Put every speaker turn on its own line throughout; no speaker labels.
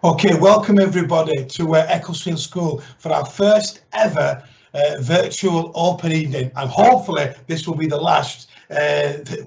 Okay, welcome everybody to Ecclesfield School for our first ever virtual open evening, and hopefully this will be the last.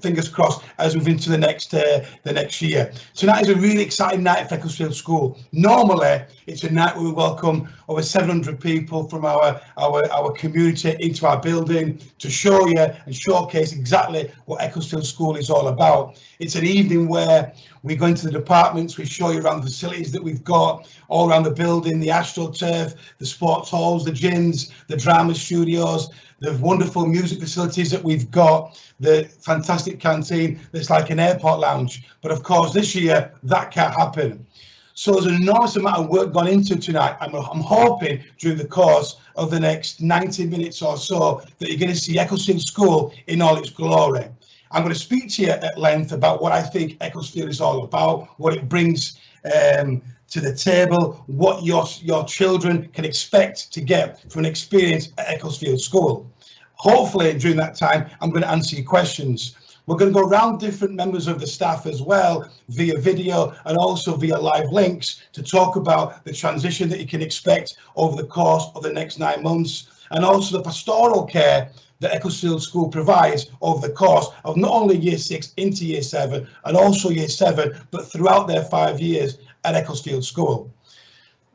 Fingers crossed as we move into the next year. Tonight is a really exciting night for Ecclesfield School. Normally, it's a night where we welcome over 700 people from our community into our building to show you and showcase exactly what Ecclesfield School is all about. It's an evening where we go into the departments, we show you around the facilities that we've got all around the building, the AstroTurf, the sports halls, the gyms, the drama studios, the wonderful music facilities that we've got, the fantastic canteen that's like an airport lounge. But of course, this year, that can't happen. So there's an enormous amount of work gone into tonight. I'm hoping during the course of the next 90 minutes or so that you're going to see Ecclesfield School in all its glory. I'm going to speak to you at length about what I think Ecclesfield is all about, what it brings to the table, what your children can expect to get from an experience at Ecclesfield School. Hopefully, during that time, I'm going to answer your questions. We're going to go around different members of the staff as well via video and also via live links to talk about the transition that you can expect over the course of the next 9 months, and also the pastoral care that Ecclesfield School provides over the course of not only year 6 into year 7 and also year 7, but throughout their 5 years at Ecclesfield School.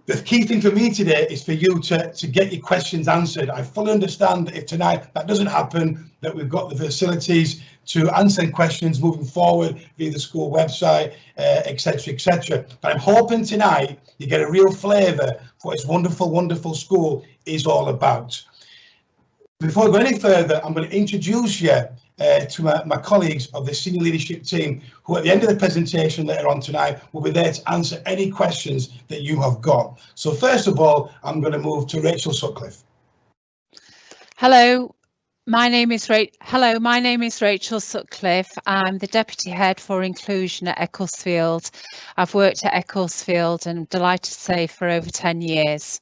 The key thing for me today is for you to get your questions answered. I fully understand that if tonight that doesn't happen, that we've got the facilities to answer questions moving forward via the school website, etc., etc. But I'm hoping tonight you get a real flavour for what this wonderful, wonderful school is all about. Before I go any further, I'm going to introduce you to my colleagues of the senior leadership team, who at the end of the presentation later on tonight will be there to answer any questions that you have got. So first of all, I'm going to move to Rachel Sutcliffe.
Hello, my name is Rachel Sutcliffe. I'm the Deputy Head for Inclusion at Ecclesfield. I've worked at Ecclesfield and I'm delighted to say for over 10 years.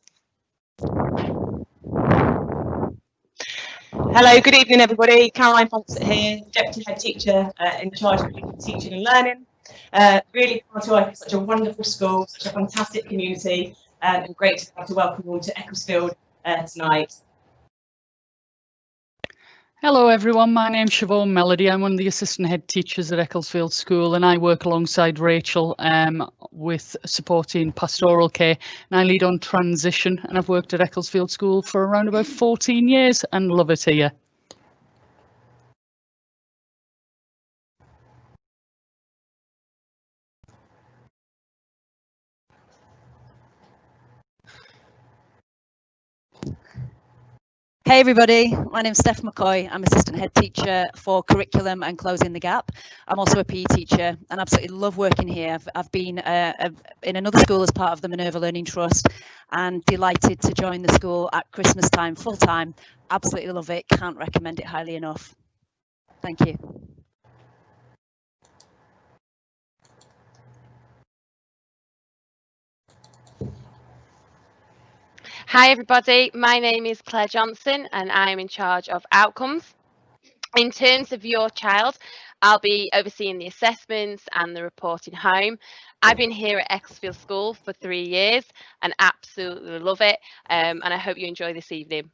Hello, good evening everybody. Caroline Thompson here, Deputy Head Teacher in charge of teaching and learning. Really proud to work at such a wonderful school, such a fantastic community, and great to have to welcome you all to Ecclesfield tonight.
Hello everyone, my name's Siobhan Melody. I'm one of the assistant head teachers at Ecclesfield School, and I work alongside Rachel with supporting pastoral care, and I lead on transition, and I've worked at Ecclesfield School for around about 14 years and love it here.
Hey everybody, my name's Steph McCoy. I'm assistant head teacher for curriculum and closing the gap. I'm also a PE teacher and absolutely love working here. I've been in another school as part of the Minerva Learning Trust and delighted to join the school at Christmas time full time. Absolutely love it, can't recommend it highly enough. Thank you.
Hi everybody, my name is Claire Johnson and I'm in charge of outcomes. In terms of your child, I'll be overseeing the assessments and the reporting home. I've been here at Ecclesfield School for 3 years and absolutely love it, and I hope you enjoy this evening.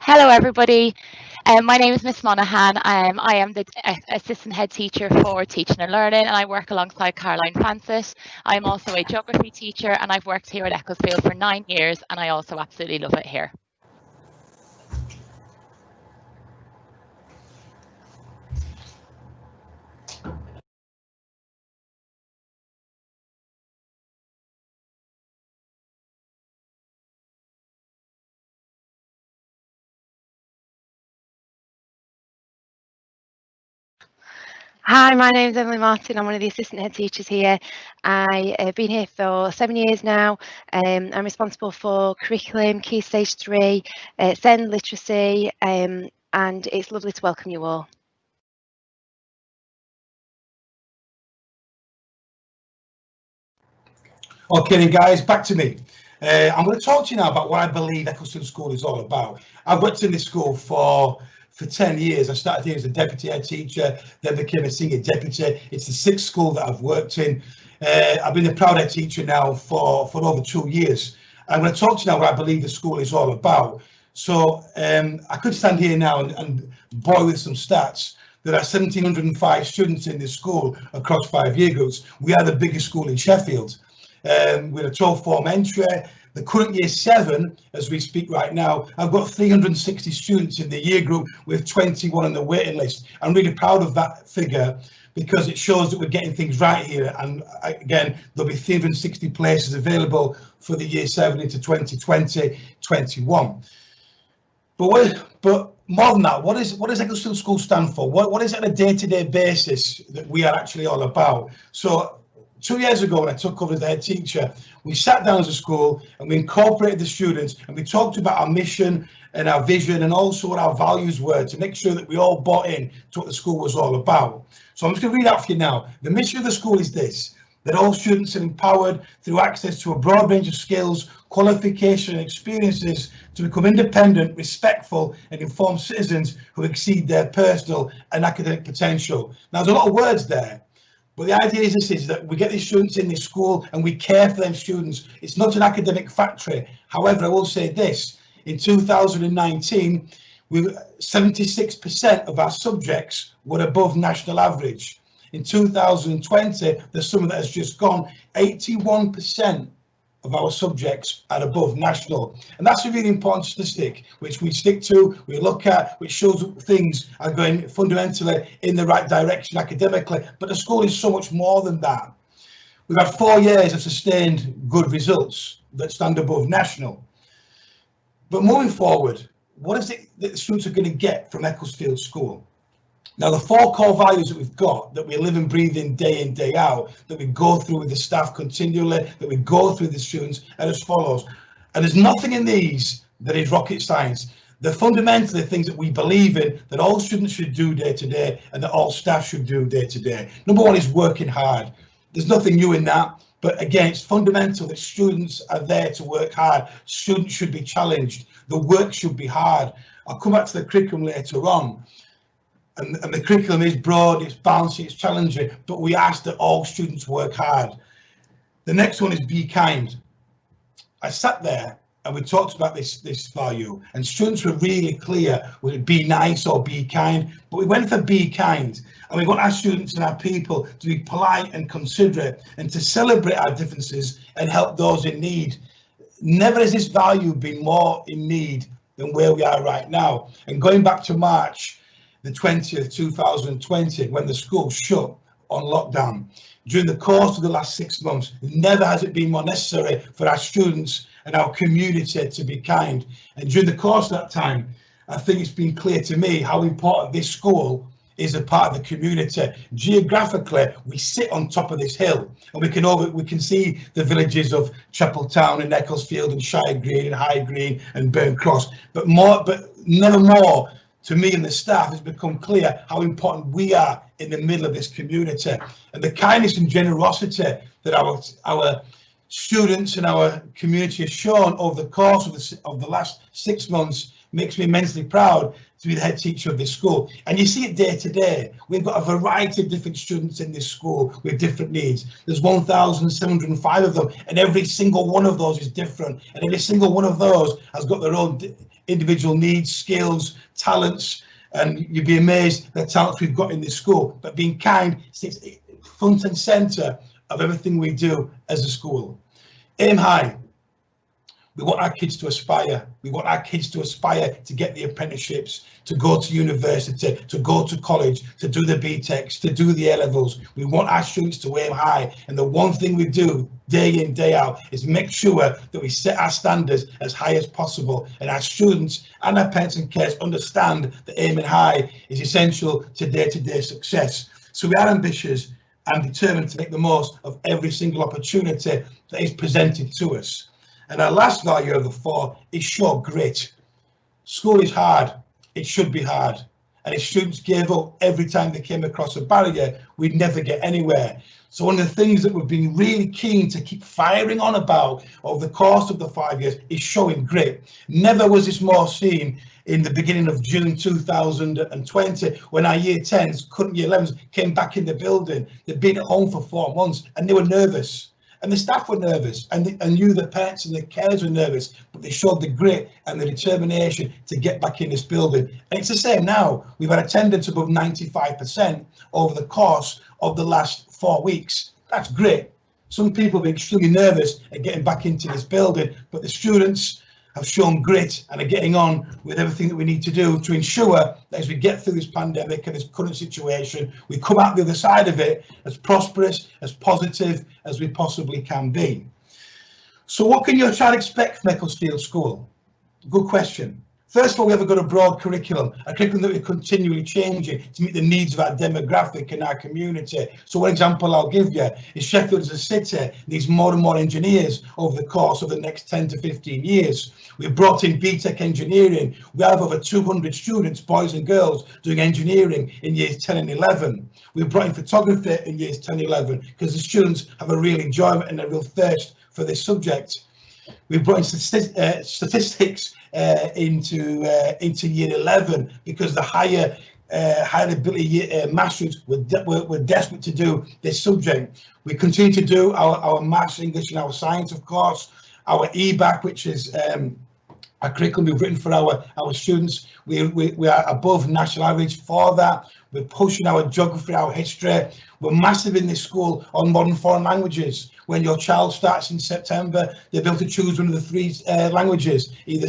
Hello everybody, my name is Miss Monaghan. I am the assistant head teacher for teaching and learning, and I work alongside Caroline Francis. I'm also a geography teacher and I've worked here at Ecclesfield for 9 years and I also absolutely love it here.
Hi, my name is Emily Martin. I'm one of the assistant head teachers here. I have been here for 7 years now. I'm responsible for curriculum, Key Stage 3, SEND literacy, and it's lovely to welcome you all.
Okay then guys, back to me. I'm going to talk to you now about what I believe Ecclesfield School is all about. I've worked in this school for 10 years. I started here as a deputy head teacher, then became a senior deputy. It's the 6th school that I've worked in. I've been a proud head teacher now for over 2 years. I'm going to talk to you now what I believe the school is all about. So I could stand here now and bore with some stats. There are 1,705 students in this school across 5 year groups. We are the biggest school in Sheffield. With a 12 form entry. The current year 7, as we speak right now, I've got 360 students in the year group with 21 on the waiting list. I'm really proud of that figure because it shows that we're getting things right here. And again, there'll be 360 places available for the year 7 into 2020-21. But more than that, what does Ecclesfield School stand for? What is it on a day-to-day basis that we are actually all about? So 2 years ago, when I took over as the head teacher, we sat down as a school and we incorporated the students and we talked about our mission and our vision and also what our values were to make sure that we all bought in to what the school was all about. So I'm just going to read out for you now. The mission of the school is this: that all students are empowered through access to a broad range of skills, qualification and experiences to become independent, respectful and informed citizens who exceed their personal and academic potential. Now, there's a lot of words there. But the idea is that we get these students in this school and we care for them students. It's not an academic factory. However, I will say this: in 2019, 76% of our subjects were above national average. In 2020, the summer that has just gone, 81% of our subjects are above national. And that's a really important statistic, which we stick to, we look at, which shows that things are going fundamentally in the right direction academically. But the school is so much more than that. We've had 4 years of sustained good results that stand above national. But moving forward, what is it that the students are going to get from Ecclesfield School? Now, the 4 core values that we've got, that we live and breathe in, day out, that we go through with the staff continually, that we go through the students, are as follows. And there's nothing in these that is rocket science. They're fundamentally things that we believe in, that all students should do day to day, and that all staff should do day to day. Number 1 is working hard. There's nothing new in that. But again, it's fundamental that students are there to work hard. Students should be challenged. The work should be hard. I'll come back to the curriculum later on. And the curriculum is broad, it's bouncy, it's challenging, but we ask that all students work hard. The next one is be kind. I sat there and we talked about this value, and students were really clear, would it be nice or be kind? But we went for be kind, and we want our students and our people to be polite and considerate and to celebrate our differences and help those in need. Never has this value been more in need than where we are right now. And going back to March the 20th, 2020, when the school shut on lockdown, during the course of the last 6 months, never has it been more necessary for our students and our community to be kind. And during the course of that time, I think it's been clear to me how important this school is a part of the community. Geographically, we sit on top of this hill, and we can see the villages of Chapeltown and Ecclesfield and Shire Green and High Green and Burn Cross. But never more, to me and the staff, has become clear how important we are in the middle of this community, and the kindness and generosity that our students and our community has shown over the course of the last 6 months makes me immensely proud to be the head teacher of this school. And you see it day to day. We've got a variety of different students in this school with different needs. There's 1,705 of them, and every single one of those is different, and every single one of those has got their own individual needs, skills, talents, and you'd be amazed the talents we've got in this school. But being kind sits front and centre of everything we do as a school. Aim high. We want our kids to aspire. We want our kids to aspire to get the apprenticeships, to go to university, to go to college, to do the BTECs, to do the A-levels. We want our students to aim high. And the one thing we do day in, day out is make sure that we set our standards as high as possible. And our students and our parents and carers understand that aiming high is essential to day-to-day success. So we are ambitious and determined to make the most of every single opportunity that is presented to us. And our last value of the 4 is show grit. School is hard. It should be hard. and if students gave up every time they came across a barrier, we'd never get anywhere. So one of the things that we've been really keen to keep firing on about over the course of the 5 years is showing grit. Never was this more seen in the beginning of June 2020, when our year 10s, current year 11s, came back in the building. They'd been at home for 4 months and they were nervous. And the staff were nervous, and knew the parents and the carers were nervous, but they showed the grit and the determination to get back in this building. And it's the same now. We've had attendance above 95% over the course of the last 4 weeks. That's great. Some people have been extremely nervous at getting back into this building, but the students have shown grit and are getting on with everything that we need to do to ensure that as we get through this pandemic and this current situation, we come out the other side of it as prosperous, as positive as we possibly can be. So what can your child expect from Ecclesfield School? Good question. First of all, we have a broad curriculum, a curriculum that we're continually changing to meet the needs of our demographic and our community. So one example I'll give you is Sheffield as a city needs more and more engineers over the course of the next 10 to 15 years. We've brought in BTEC engineering. We have over 200 students, boys and girls, doing engineering in years 10 and 11. We've brought in photography in years 10 and 11 because the students have a real enjoyment and a real thirst for this subject. We've brought in statistics into year 11 because the higher ability maths students were desperate to do this subject. We continue to do our maths, English and our science, of course, our EBAC, which is a curriculum we've written for our students. We are above national average for that. We're pushing our geography, our history. We're massive in this school on modern foreign languages. When your child starts in September, they're able to choose one of the 3 languages, either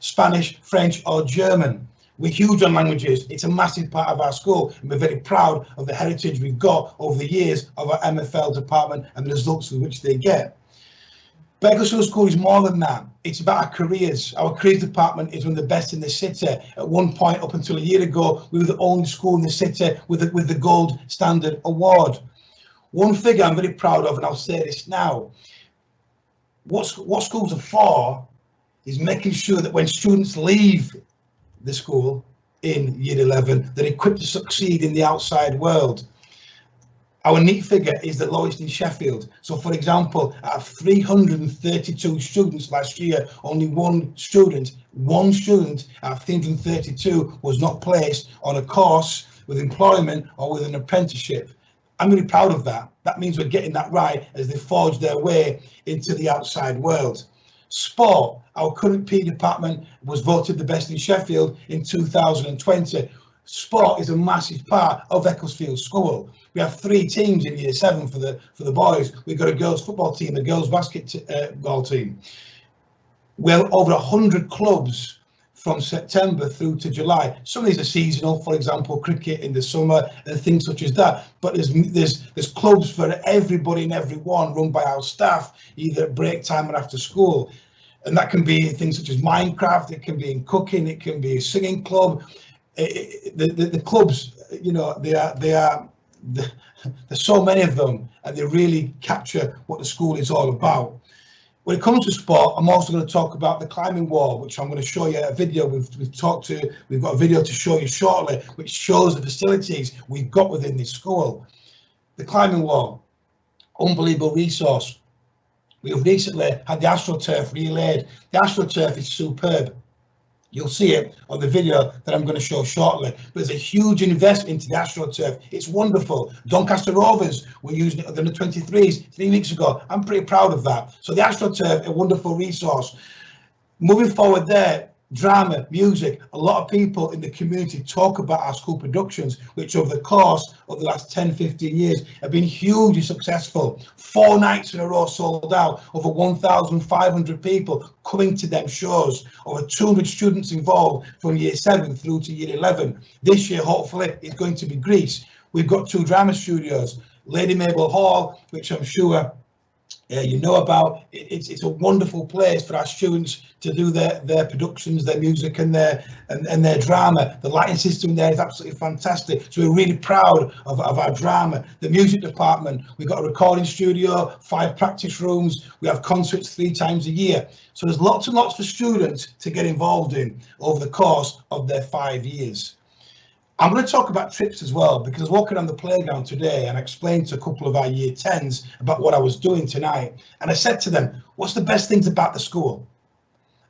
Spanish, French or German. We're huge on languages. It's a massive part of our school, and we're very proud of the heritage we've got over the years of our MFL department and the results with which they get. But Ecclesfield School is more than that. It's about our careers. Our careers department is one of the best in the city. At one point, up until a year ago, we were the only school in the city with the Gold Standard Award. One figure I'm very proud of, and I'll say this now, what schools are for is making sure that when students leave the school in year 11, they're equipped to succeed in the outside world. Our NEET figure is the lowest in Sheffield. So, for example, out of 332 students last year, only one student out of 332 was not placed on a course with employment or with an apprenticeship. I'm really proud of that. That means we're getting that right as they forge their way into the outside world. Sport, our current PE department was voted the best in Sheffield in 2020. Sport is a massive part of Ecclesfield School. We have 3 teams in year 7 for the boys. We've got a girls football team, a girls basketball team. We have over 100 clubs from September through to July. Some of these are seasonal, for example, cricket in the summer and things such as that. But there's clubs for everybody and everyone run by our staff, either at break time or after school. And that can be things such as Minecraft, it can be in cooking, it can be a singing club. The clubs, you know, there's so many of them, and they really capture what the school is all about. When it comes to sport, I'm also going to talk about the climbing wall, which I'm going to show you a video. We've got a video to show you shortly, which shows the facilities we've got within this school. The climbing wall, unbelievable resource. We have recently had the AstroTurf relaid. The AstroTurf is superb. You'll see it on the video that I'm going to show shortly. But there's a huge investment into the AstroTurf. It's wonderful. Doncaster Rovers were using it at the 23s 3 weeks ago. I'm pretty proud of that. So the AstroTurf, a wonderful resource. Moving forward there, drama, music, a lot of people in the community talk about our school productions, which over the course of the last 10, 15 years have been hugely successful. 4 nights in a row sold out, over 1,500 people coming to them shows, over 200 students involved from year 7 through to year 11. This year, hopefully, it's going to be Greece. We've got 2 drama studios, Lady Mabel Hall, which I'm sure you know about. It's a wonderful place for our students to do their productions, their music and their drama. The lighting system there is absolutely fantastic. So we're really proud of our drama. The music department, we've got a recording studio, 5 practice rooms. We have concerts 3 times a year. So there's lots and lots for students to get involved in over the course of their 5 years. I'm going to talk about trips as well, because I was walking on the playground today and I explained to a couple of our year 10s about what I was doing tonight. And I said to them, what's the best things about the school?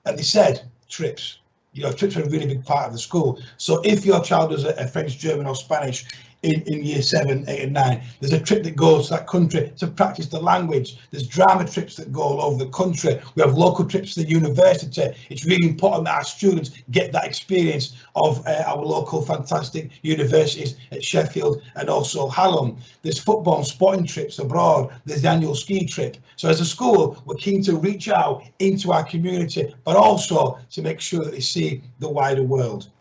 And they said, trips. You know, trips are a really big part of the school. So if your child does a French, German or Spanish in year 7, 8 and 9, there's a trip that goes to that country to practice the language. There's drama trips that go all over the country. We have local trips to the university. It's really important that our students get that experience of our local fantastic universities at Sheffield and also Hallam. There's football and sporting trips abroad. There's the annual ski trip. So as a school, we're keen to reach out into our community, but also to make sure that they see the wider world.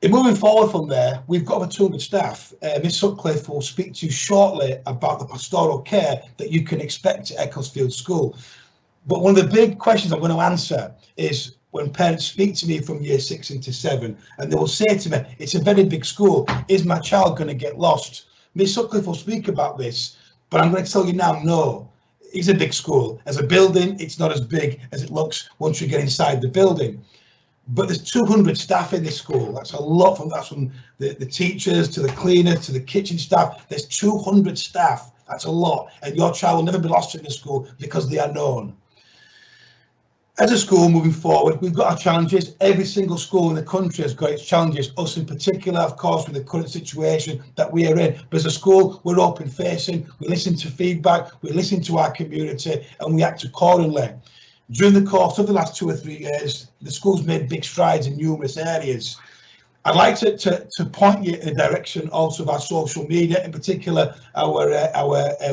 In moving forward from there, we've got over 200 staff. Miss Sutcliffe will speak to you shortly about the pastoral care that you can expect at Ecclesfield School. But one of the big questions I'm going to answer is when parents speak to me from year 6 into 7, and they will say to me, it's a very big school, is my child going to get lost? Miss Sutcliffe will speak about this, but I'm going to tell you now, no. It's a big school. As a building, it's not as big as it looks once you get inside the building. But there's 200 staff in this school. That's a lot. That's from the teachers to the cleaners to the kitchen staff. There's 200 staff. That's a lot. And your child will never be lost in the school because they are known. As a school moving forward, we've got our challenges. Every single school in the country has got its challenges. Us in particular, of course, with the current situation that we are in. But as a school, we're open facing. We listen to feedback. We listen to our community and we act accordingly. During the course of the last 2 or 3 years, the school's made big strides in numerous areas. I'd like to point you in the direction also of our social media, in particular our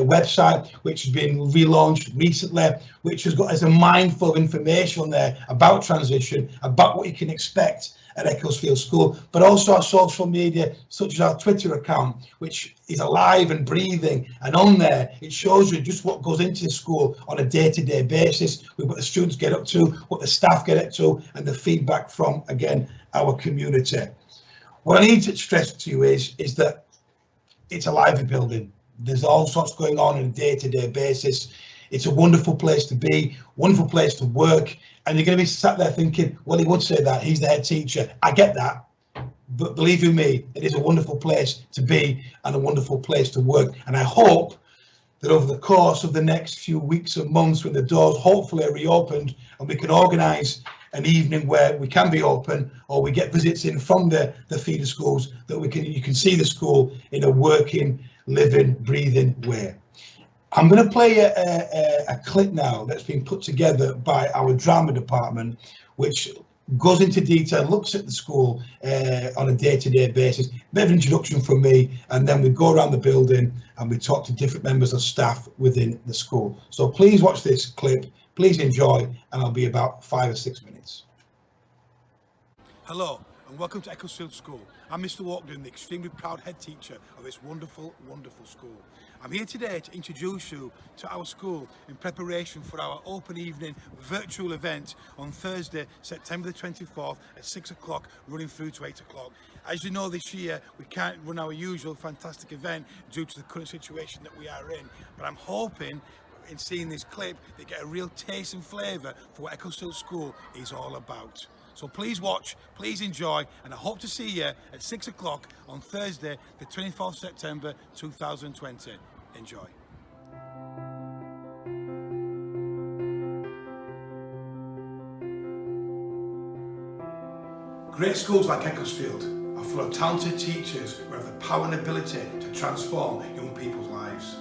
website, which has been relaunched recently, which has got as a mindful of information on there about transition, about what you can expect at Ecclesfield School, but also our social media, such as our Twitter account, which is alive and breathing. And on there, it shows you just what goes into the school on a day-to-day basis, with what the students get up to, what the staff get up to, and the feedback from, again, our community. What I need to stress to you is that it's a lively building. There's all sorts going on a day-to-day basis. It's a wonderful place to be, wonderful place to work. And you're going to be sat there thinking, well, he would say that, he's the head teacher. I get that. But believe you me, it is a wonderful place to be and a wonderful place to work. And I hope that over the course of the next few weeks and months, when the doors hopefully are reopened and we can organise an evening where we can be open, or we get visits in from the feeder schools, that you can see the school in a working, living, breathing way. I'm going to play a clip now that's been put together by our drama department, which goes into detail, looks at the school on a day-to-day basis. A bit of an introduction from me, and then we go around the building and we talk to different members of staff within the school. So please watch this clip, please enjoy, and I'll be about 5 or 6 minutes. Hello and welcome to Ecclesfield School. I'm Mr. Walkden, the extremely proud head teacher of this wonderful, wonderful school. I'm here today to introduce you to our school in preparation for our open evening virtual event on Thursday, September the 24th at 6 o'clock, running through to 8 o'clock. As you know, this year we can't run our usual fantastic event due to the current situation that we are in, but I'm hoping in seeing this clip they get a real taste and flavour for what Ecclesfield School is all about. So please watch, please enjoy, and I hope to see you at 6 o'clock on Thursday, the 24th September 2020. Enjoy. Great schools like Ecclesfield are full of talented teachers who have the power and ability to transform young people's lives.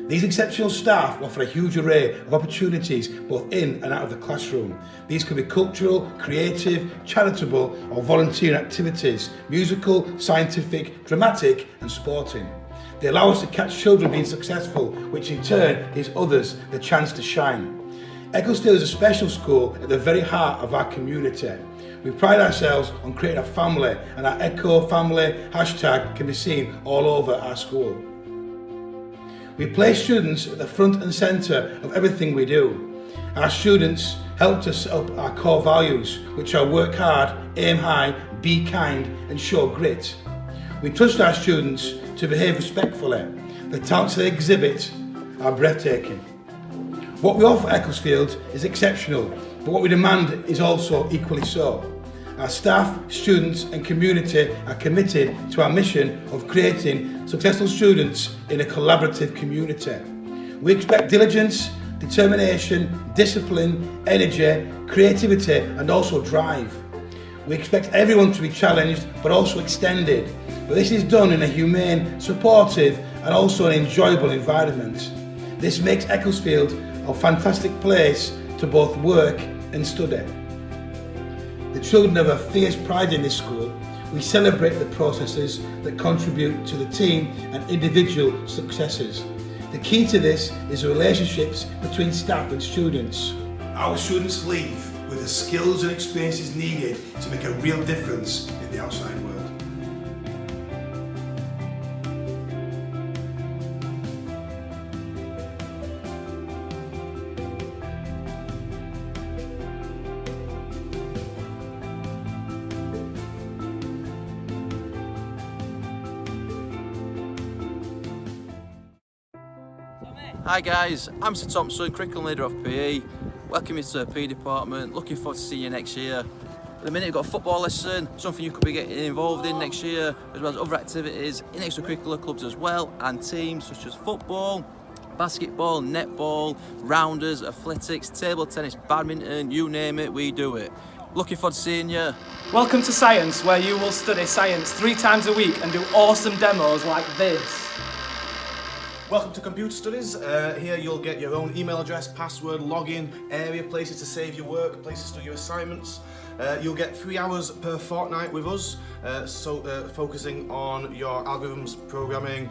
These exceptional staff offer a huge array of opportunities both in and out of the classroom. These could be cultural, creative, charitable or volunteer activities, musical, scientific, dramatic and sporting. They allow us to catch children being successful, which in turn gives others the chance to shine. Ecclesfield is a special school at the very heart of our community. We pride ourselves on creating a family, and our Echo Family hashtag can be seen all over our school. We place students at the front and centre of everything we do. Our students help us set up our core values, which are work hard, aim high, be kind and show grit. We trust our students to behave respectfully. The talents they exhibit are breathtaking. What we offer at Ecclesfield is exceptional, but what we demand is also equally so. Our staff, students and community are committed to our mission of creating successful students in a collaborative community. We expect diligence, determination, discipline, energy, creativity and also drive. We expect everyone to be challenged but also extended, but this is done in a humane, supportive and also an enjoyable environment. This makes Ecclesfield a fantastic place to both work and study. The children have a fierce pride in this school. We celebrate the processes that contribute to the team and individual successes. The key to this is the relationships between staff and students. Our students leave with the skills and experiences needed to make a real difference in the outside world.
Hi guys, I'm Sir Thompson, curriculum leader of PE. Welcome you to the PE department, looking forward to seeing you next year. At the minute we've got a football lesson, something you could be getting involved in next year, as well as other activities in extracurricular clubs as well, and teams such as football, basketball, netball, rounders, athletics, table tennis, badminton, you name it, we do it. Looking forward to seeing you.
Welcome to Science, where you will study science 3 times a week and do awesome demos like this.
Welcome to Computer Studies. Here you'll get your own email address, password, login, area, places to save your work, places to do your assignments. You'll get 3 hours per fortnight with us, focusing on your algorithms, programming,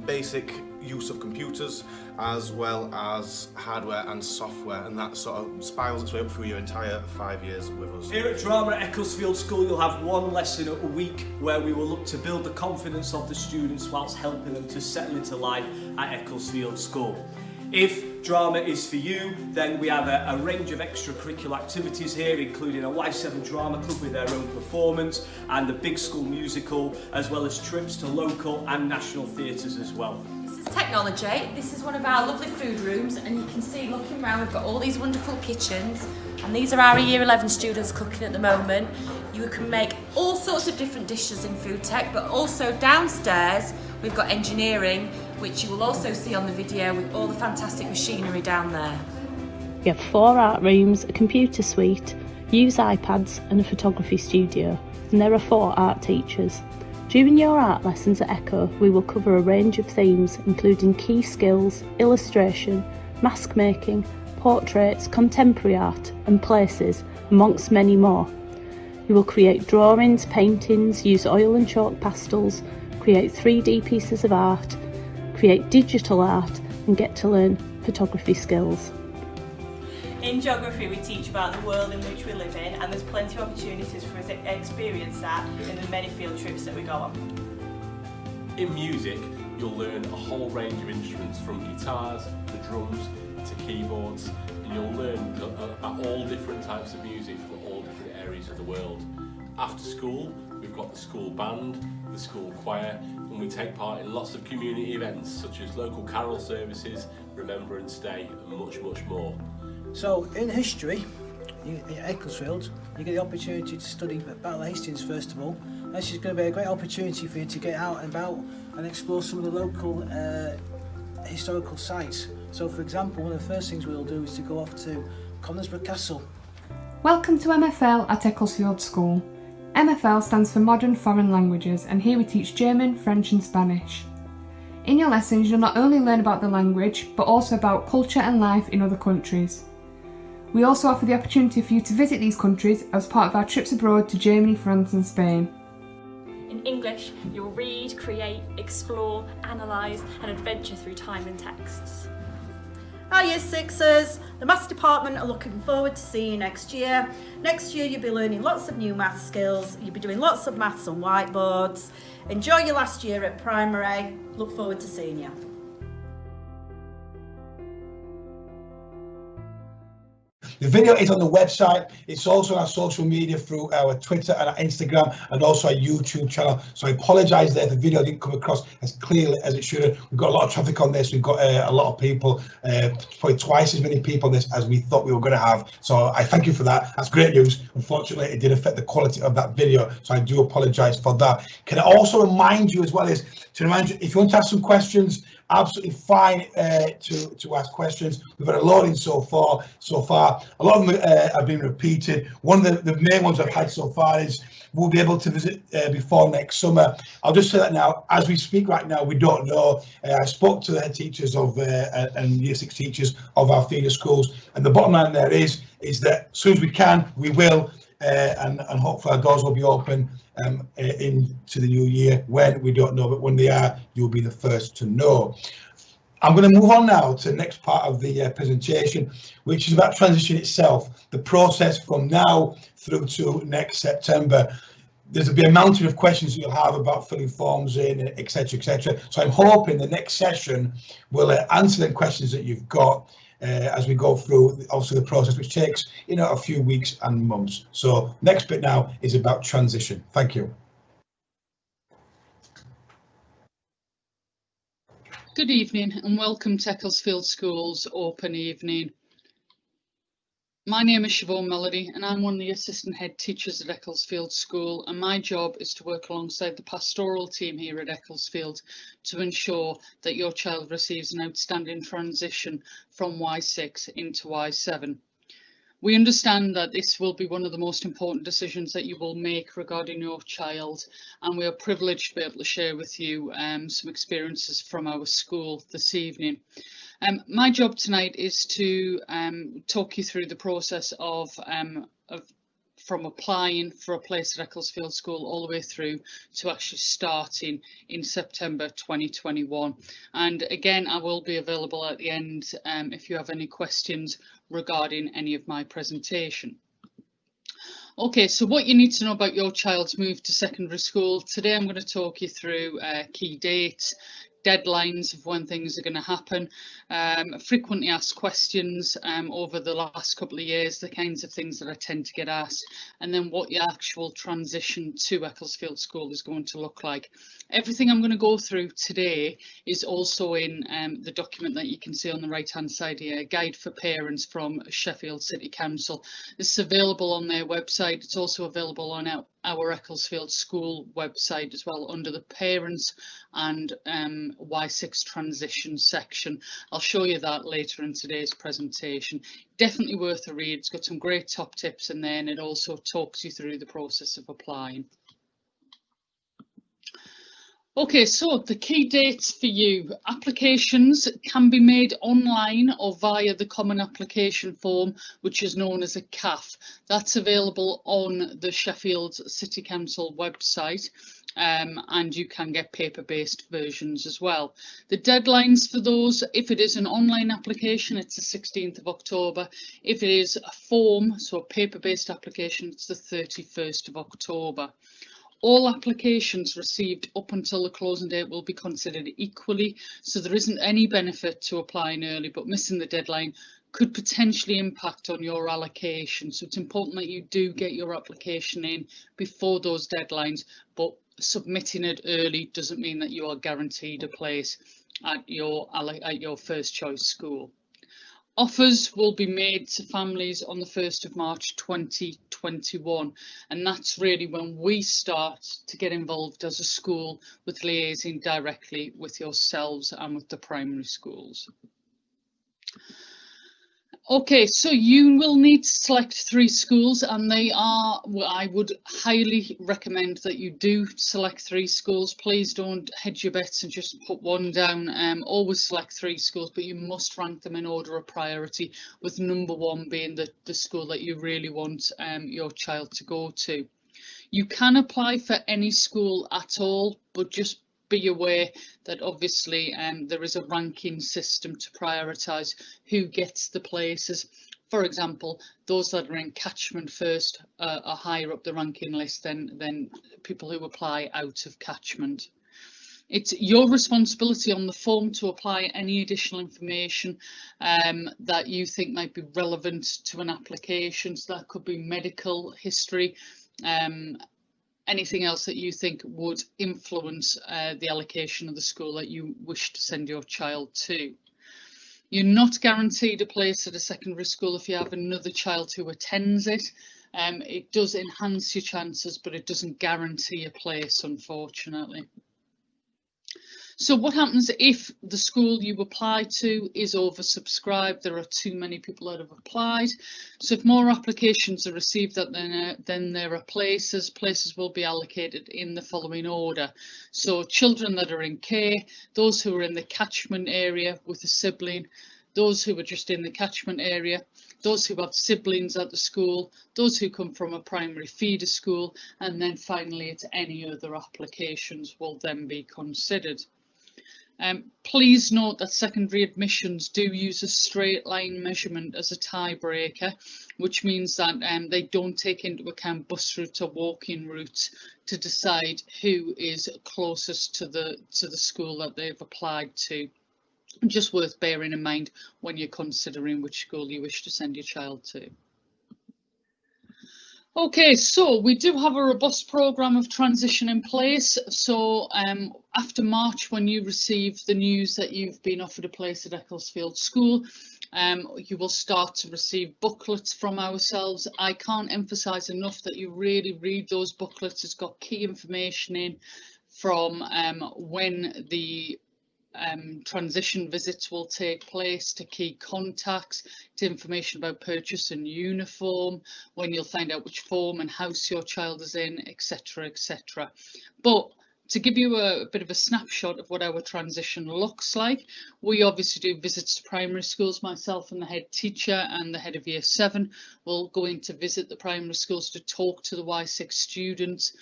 basic use of computers, as well as hardware and software, and that sort of spirals its way up through your entire 5 years with us.
Here at Drama at Ecclesfield School, you'll have 1 lesson a week where we will look to build the confidence of the students whilst helping them to settle into life at Ecclesfield School. If drama is for you, then we have a range of extracurricular activities here, including a Y7 drama club with their own performance and the Big School musical, as well as trips to local and national theatres as well.
This is technology. This is one of our lovely food rooms, and you can see looking around we've got all these wonderful kitchens, and these are our Year 11 students cooking at the moment. You can make all sorts of different dishes in food tech, but also downstairs we've got engineering, which you will also see on the video with all the fantastic machinery down there.
We have 4 art rooms, a computer suite, use iPads and a photography studio, and there are 4 art teachers. During your art lessons at Echo, we will cover a range of themes including key skills, illustration, mask making, portraits, contemporary art and places, amongst many more. You will create drawings, paintings, use oil and chalk pastels, create 3D pieces of art, create digital art and get to learn photography skills.
In geography we teach about the world in which we live in, and there's plenty of opportunities for us to experience that in the many field trips that we go on.
In music you'll learn a whole range of instruments, from guitars to drums to keyboards, and you'll learn about all different types of music from all different areas of the world. After school we've got the school band, the school choir, and we take part in lots of community events such as local carol services, Remembrance Day and much more.
So in history, at Ecclesfield, you get the opportunity to study Battle of Hastings first of all. This is going to be a great opportunity for you to get out and about and explore some of the local historical sites. So for example, one of the first things we'll do is to go off to Conisbrough Castle.
Welcome to MFL at Ecclesfield School. MFL stands for Modern Foreign Languages, and here we teach German, French and Spanish. In your lessons you'll not only learn about the language, but also about culture and life in other countries. We also offer the opportunity for you to visit these countries as part of our trips abroad to Germany, France and Spain.
In English, you'll read, create, explore, analyse and adventure through time and texts.
Our Year 6ers, the Maths Department are looking forward to seeing you next year. Next year you'll be learning lots of new maths skills, you'll be doing lots of maths on whiteboards. Enjoy your last year at primary, look forward to seeing you.
The video is on the website. It's also on our social media through our Twitter and our Instagram, and also our YouTube channel. So I apologise there if the video didn't come across as clearly as it should have. We've got a lot of traffic on this. We've got a lot of people, probably twice as many people on this as we thought we were going to have. So I thank you for that. That's great news. Unfortunately, it did affect the quality of that video, so I do apologise for that. Can I also remind you as well as to remind you, if you want to ask some questions, absolutely fine to ask questions. We've had a lot in so far. A lot of them have been repeated. One of the main ones I've had so far is we'll be able to visit before next summer. I'll just say that now, as we speak right now, we don't know. I spoke to the head teachers of and Year 6 teachers of our feeder schools, and the bottom line there is that as soon as we can, we will, and hopefully our doors will be open into the new year. When, we don't know, but when they are, you'll be the first to know. I'm going to move on now to the next part of the presentation, which is about transition itself, the process from now through to next September. There's a mountain of questions you'll have about filling forms in, etc., etc. So I'm hoping the next session will answer the questions that you've got as we go through, obviously, the process, which takes, a few weeks and months. So next bit now is about transition. Thank you.
Good evening and welcome to Ecclesfield School's Open Evening. My name is Siobhan Melody and I'm one of the assistant head teachers at Ecclesfield School, and my job is to work alongside the pastoral team here at Ecclesfield to ensure that your child receives an outstanding transition from Y6 into Y7. We understand that this will be one of the most important decisions that you will make regarding your child, and we are privileged to be able to share with you some experiences from our school this evening. My job tonight is to talk you through the process of from applying for a place at Ecclesfield School all the way through to actually starting in September 2021. And again, I will be available at the end if you have any questions regarding any of my presentation. Okay, so what you need to know about your child's move to secondary school. Today I'm going to talk you through key dates, deadlines of when things are going to happen, frequently asked questions over the last couple of years, the kinds of things that I tend to get asked, and then what your actual transition to Ecclesfield School is going to look like. Everything I'm going to go through today is also in the document that you can see on the right hand side here, a guide for parents from Sheffield City Council. This is available on their website. It's also available on our Ecclesfield School website as well, under the parents and Y6 transition section. I'll show you that later in today's presentation. Definitely worth a read. It's got some great top tips in there, and it also talks you through the process of applying. Okay, so the key dates for you. Applications can be made online or via the Common Application Form, which is known as a CAF. That's available on the Sheffield City Council website, and you can get paper-based versions as well. The deadlines for those, if it is an online application, it's the 16th of October. If it is a form, so a paper-based application, it's the 31st of October. All applications received up until the closing date will be considered equally, so there isn't any benefit to applying early, but missing the deadline could potentially impact on your allocation. So it's important that you do get your application in before those deadlines, but submitting it early doesn't mean that you are guaranteed a place at your first choice school. Offers will be made to families on the 1st of March 2021, and that's really when we start to get involved as a school with liaising directly with yourselves and with the primary schools. Okay, so you will need to select 3 schools, and they are, well, I would highly recommend that you do select 3 schools. Please don't hedge your bets and just put one down. Always select 3 schools, but you must rank them in order of priority, with number 1 being the school that you really want your child to go to. You can apply for any school at all, but just be aware that obviously there is a ranking system to prioritise who gets the places. For example, those that are in catchment first are higher up the ranking list than people who apply out of catchment. It's your responsibility on the form to apply any additional information that you think might be relevant to an application. So that could be medical history, anything else that you think would influence the allocation of the school that you wish to send your child to. You're not guaranteed a place at a secondary school if you have another child who attends it. It does enhance your chances, but it doesn't guarantee a place, unfortunately. So what happens if the school you apply to is oversubscribed? There are too many people that have applied. So if more applications are received than there are places, places will be allocated in the following order. So children that are in care, those who are in the catchment area with a sibling, those who are just in the catchment area, those who have siblings at the school, those who come from a primary feeder school, and then finally it's any other applications will then be considered. Please note that secondary admissions do use a straight line measurement as a tiebreaker, which means that they don't take into account bus routes or walking routes to decide who is closest to the school that they've applied to. Just worth bearing in mind when you're considering which school you wish to send your child to. Okay, so we do have a robust programme of transition in place. So after March, when you receive the news that you've been offered a place at Ecclesfield School, you will start to receive booklets from ourselves. I can't emphasise enough that you really read those booklets. It's got key information in from when the transition visits will take place, to key contacts, to information about purchase and uniform, when you'll find out which form and house your child is in, etc, etc. But to give you a bit of a snapshot of what our transition looks like, we obviously do visits to primary schools. Myself and the head teacher and the head of year 7 will go in to visit the primary schools to talk to the Y6 students.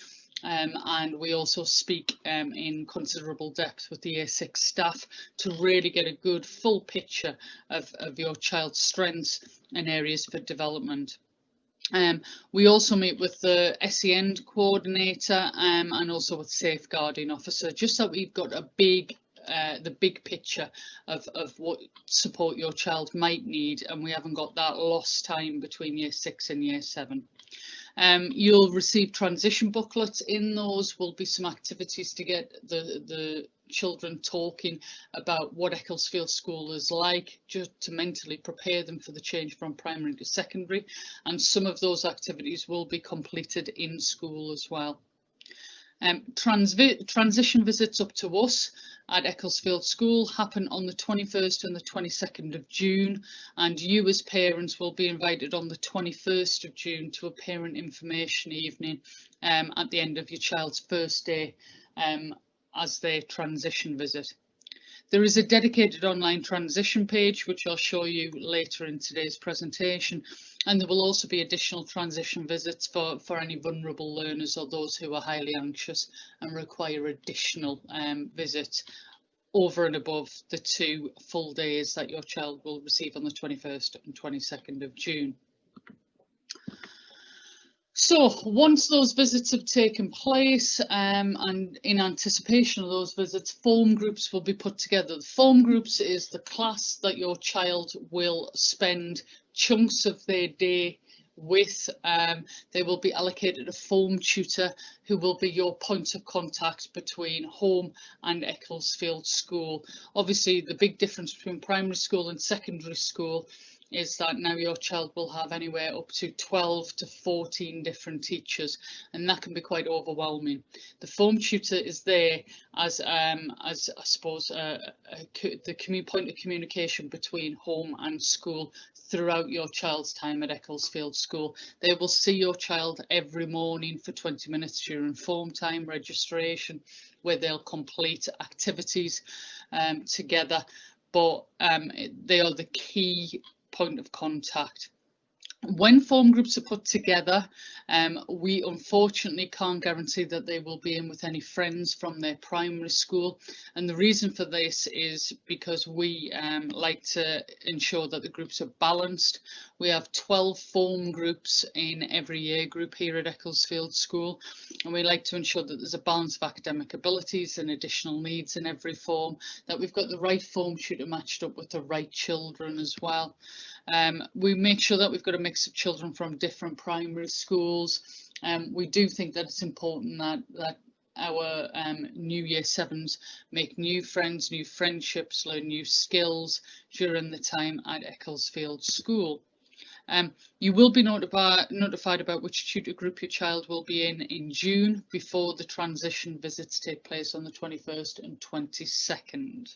And we also speak in considerable depth with the year 6 staff to really get a good full picture of your child's strengths and areas for development. We also meet with the SEN coordinator and also with safeguarding officer, just so we've got a big the big picture of what support your child might need, and we haven't got that lost time between year 6 and year 7. You'll receive transition booklets. In those will be some activities to get the children talking about what Ecclesfield School is like, just to mentally prepare them for the change from primary to secondary, and some of those activities will be completed in school as well. Transition visits up to us at Ecclesfield School happen on the 21st and the 22nd of June, and you as parents will be invited on the 21st of June to a parent information evening at the end of your child's first day as their transition visit. There is a dedicated online transition page, which I'll show you later in today's presentation, and there will also be additional transition visits for any vulnerable learners or those who are highly anxious and require additional visits over and above the 2 full days that your child will receive on the 21st and 22nd of June. So once those visits have taken place and in anticipation of those visits, form groups will be put together. The form groups is the class that your child will spend chunks of their day with. They will be allocated a form tutor who will be your point of contact between home and Ecclesfield School. Obviously, the big difference between primary school and secondary school is that now your child will have anywhere up to 12 to 14 different teachers, and that can be quite overwhelming. The form tutor is there as I suppose the point of communication between home and school throughout your child's time at Ecclesfield School. They will see your child every morning for 20 minutes during form time registration, where they'll complete activities together, but they are the key point of contact. When form groups are put together, we unfortunately can't guarantee that they will be in with any friends from their primary school, and the reason for this is because we like to ensure that the groups are balanced. We have 12 form groups in every year group here at Ecclesfield School, and we like to ensure that there's a balance of academic abilities and additional needs in every form, that we've got the right form tutor matched up with the right children as well. We make sure that we've got a mix of children from different primary schools. We do think that it's important that our new year sevens make new friends, new friendships, learn new skills during the time at Ecclesfield School. You will be notified about which tutor group your child will be in June, before the transition visits take place on the 21st and 22nd.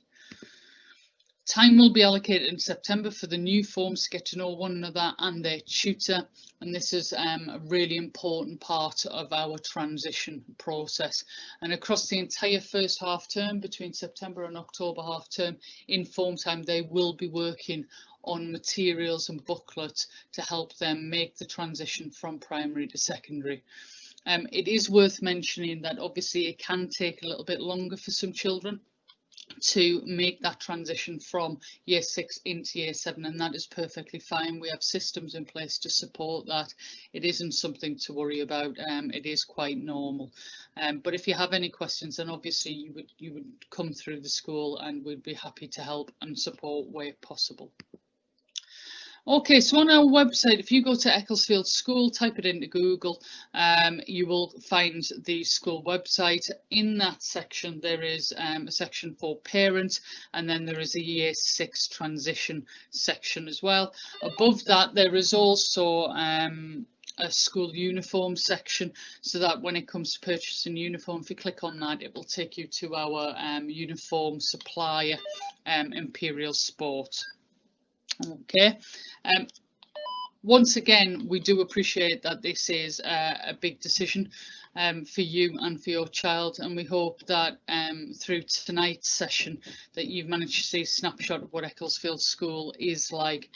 Time will be allocated in September for the new forms to get to know one another and their tutor, and this is a really important part of our transition process. And across the entire first half term, between September and October half term, in form time they will be working on materials and booklets to help them make the transition from primary to secondary. It is worth mentioning that obviously it can take a little bit longer for some children to make that transition from year 6 into year 7, and that is perfectly fine. We have systems in place to support that. It isn't something to worry about. It is quite normal. But if you have any questions, then obviously you would come through the school and we'd be happy to help and support where possible. Okay, so on our website, if you go to Ecclesfield School, type it into Google, you will find the school website. In that section, there is a section for parents, and then there is a year 6 transition section as well. Above that, there is also a school uniform section, so that when it comes to purchasing uniform, if you click on that, it will take you to our uniform supplier, Imperial Sport. Okay, once again, we do appreciate that this is a big decision for you and for your child, and we hope that through tonight's session that you've managed to see a snapshot of what Ecclesfield School is like.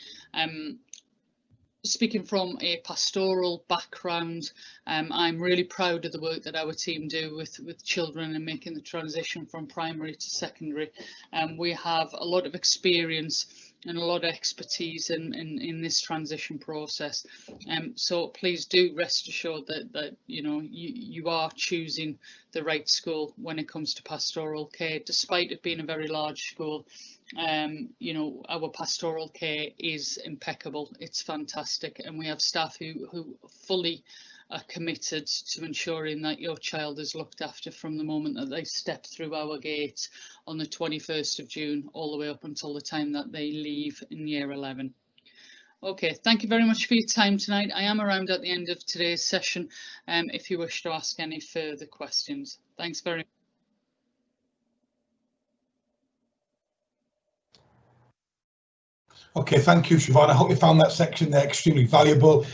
Speaking from a pastoral background, I'm really proud of the work that our team do with children and making the transition from primary to secondary. We have a lot of experience and a lot of expertise in this transition process. So please do rest assured that you know you are choosing the right school when it comes to pastoral care, despite it being a very large school. You know, our pastoral care is impeccable. It's fantastic, and we have staff who fully are committed to ensuring that your child is looked after from the moment that they step through our gates on the 21st of June all the way up until the time that they leave in year 11. Okay, thank you very much for your time tonight. I am around at the end of today's session if you wish to ask any further questions. Thanks very much.
Okay, thank you, Siobhan. I hope you found that section there extremely valuable.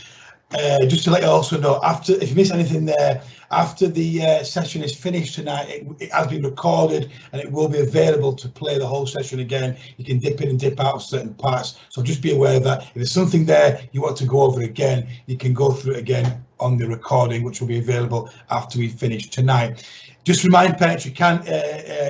Just to let you also know, if you miss anything there, after the session is finished tonight, it has been recorded and it will be available to play the whole session again. You can dip in and dip out certain parts, so just be aware of that. If there's something there you want to go over again, you can go through it again on the recording, which will be available after we finish tonight. Just remind parents you can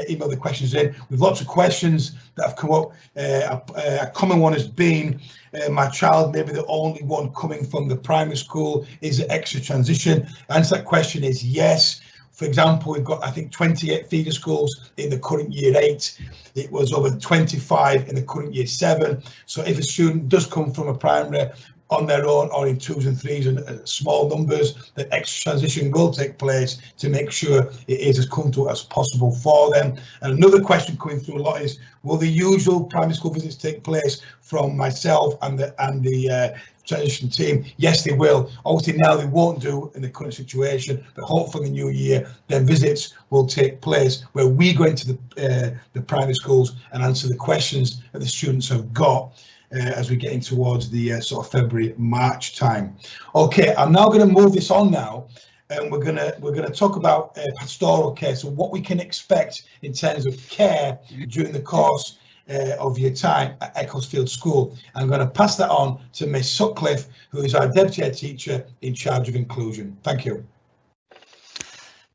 email the questions in. We've lots of questions that have come up. A common one has been, my child may be the only one coming from the primary school. Is it extra transition? The answer to that question is yes. For example, we've got, I think, 28 feeder schools in the current year 8. It was over 25 in the current year 7. So if a student does come from a primary on their own or in 2s and 3s and small numbers, that extra transition will take place to make sure it is as comfortable as possible for them. And another question coming through a lot is, will the usual primary school visits take place from myself and the transition team? Yes, they will. Obviously now they won't do in the current situation, but hopefully in the new year, their visits will take place where we go into the primary schools and answer the questions that the students have got as we get in towards the sort of February, March time. Okay, I'm now going to move this on now, and we're gonna talk about pastoral care. So what we can expect in terms of care during the course of your time at Ecclesfield School. I'm going to pass that on to Miss Sutcliffe, who is our Deputy Head Teacher in charge of inclusion. Thank you.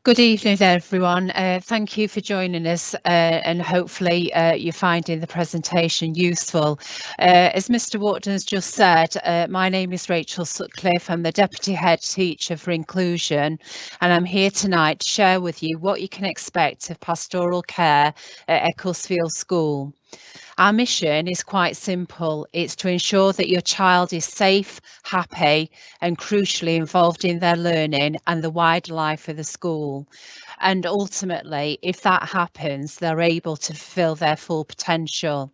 Good evening, everyone. Thank you for joining us, and hopefully you're finding the presentation useful. As Mr. Wharton has just said, my name is Rachel Sutcliffe. I'm the Deputy Head Teacher for Inclusion, and I'm here tonight to share with you what you can expect of pastoral care at Ecclesfield School. Our mission is quite simple. It's to ensure that your child is safe, happy, and crucially involved in their learning and the wider life of the school. And ultimately, if that happens, they're able to fulfill their full potential.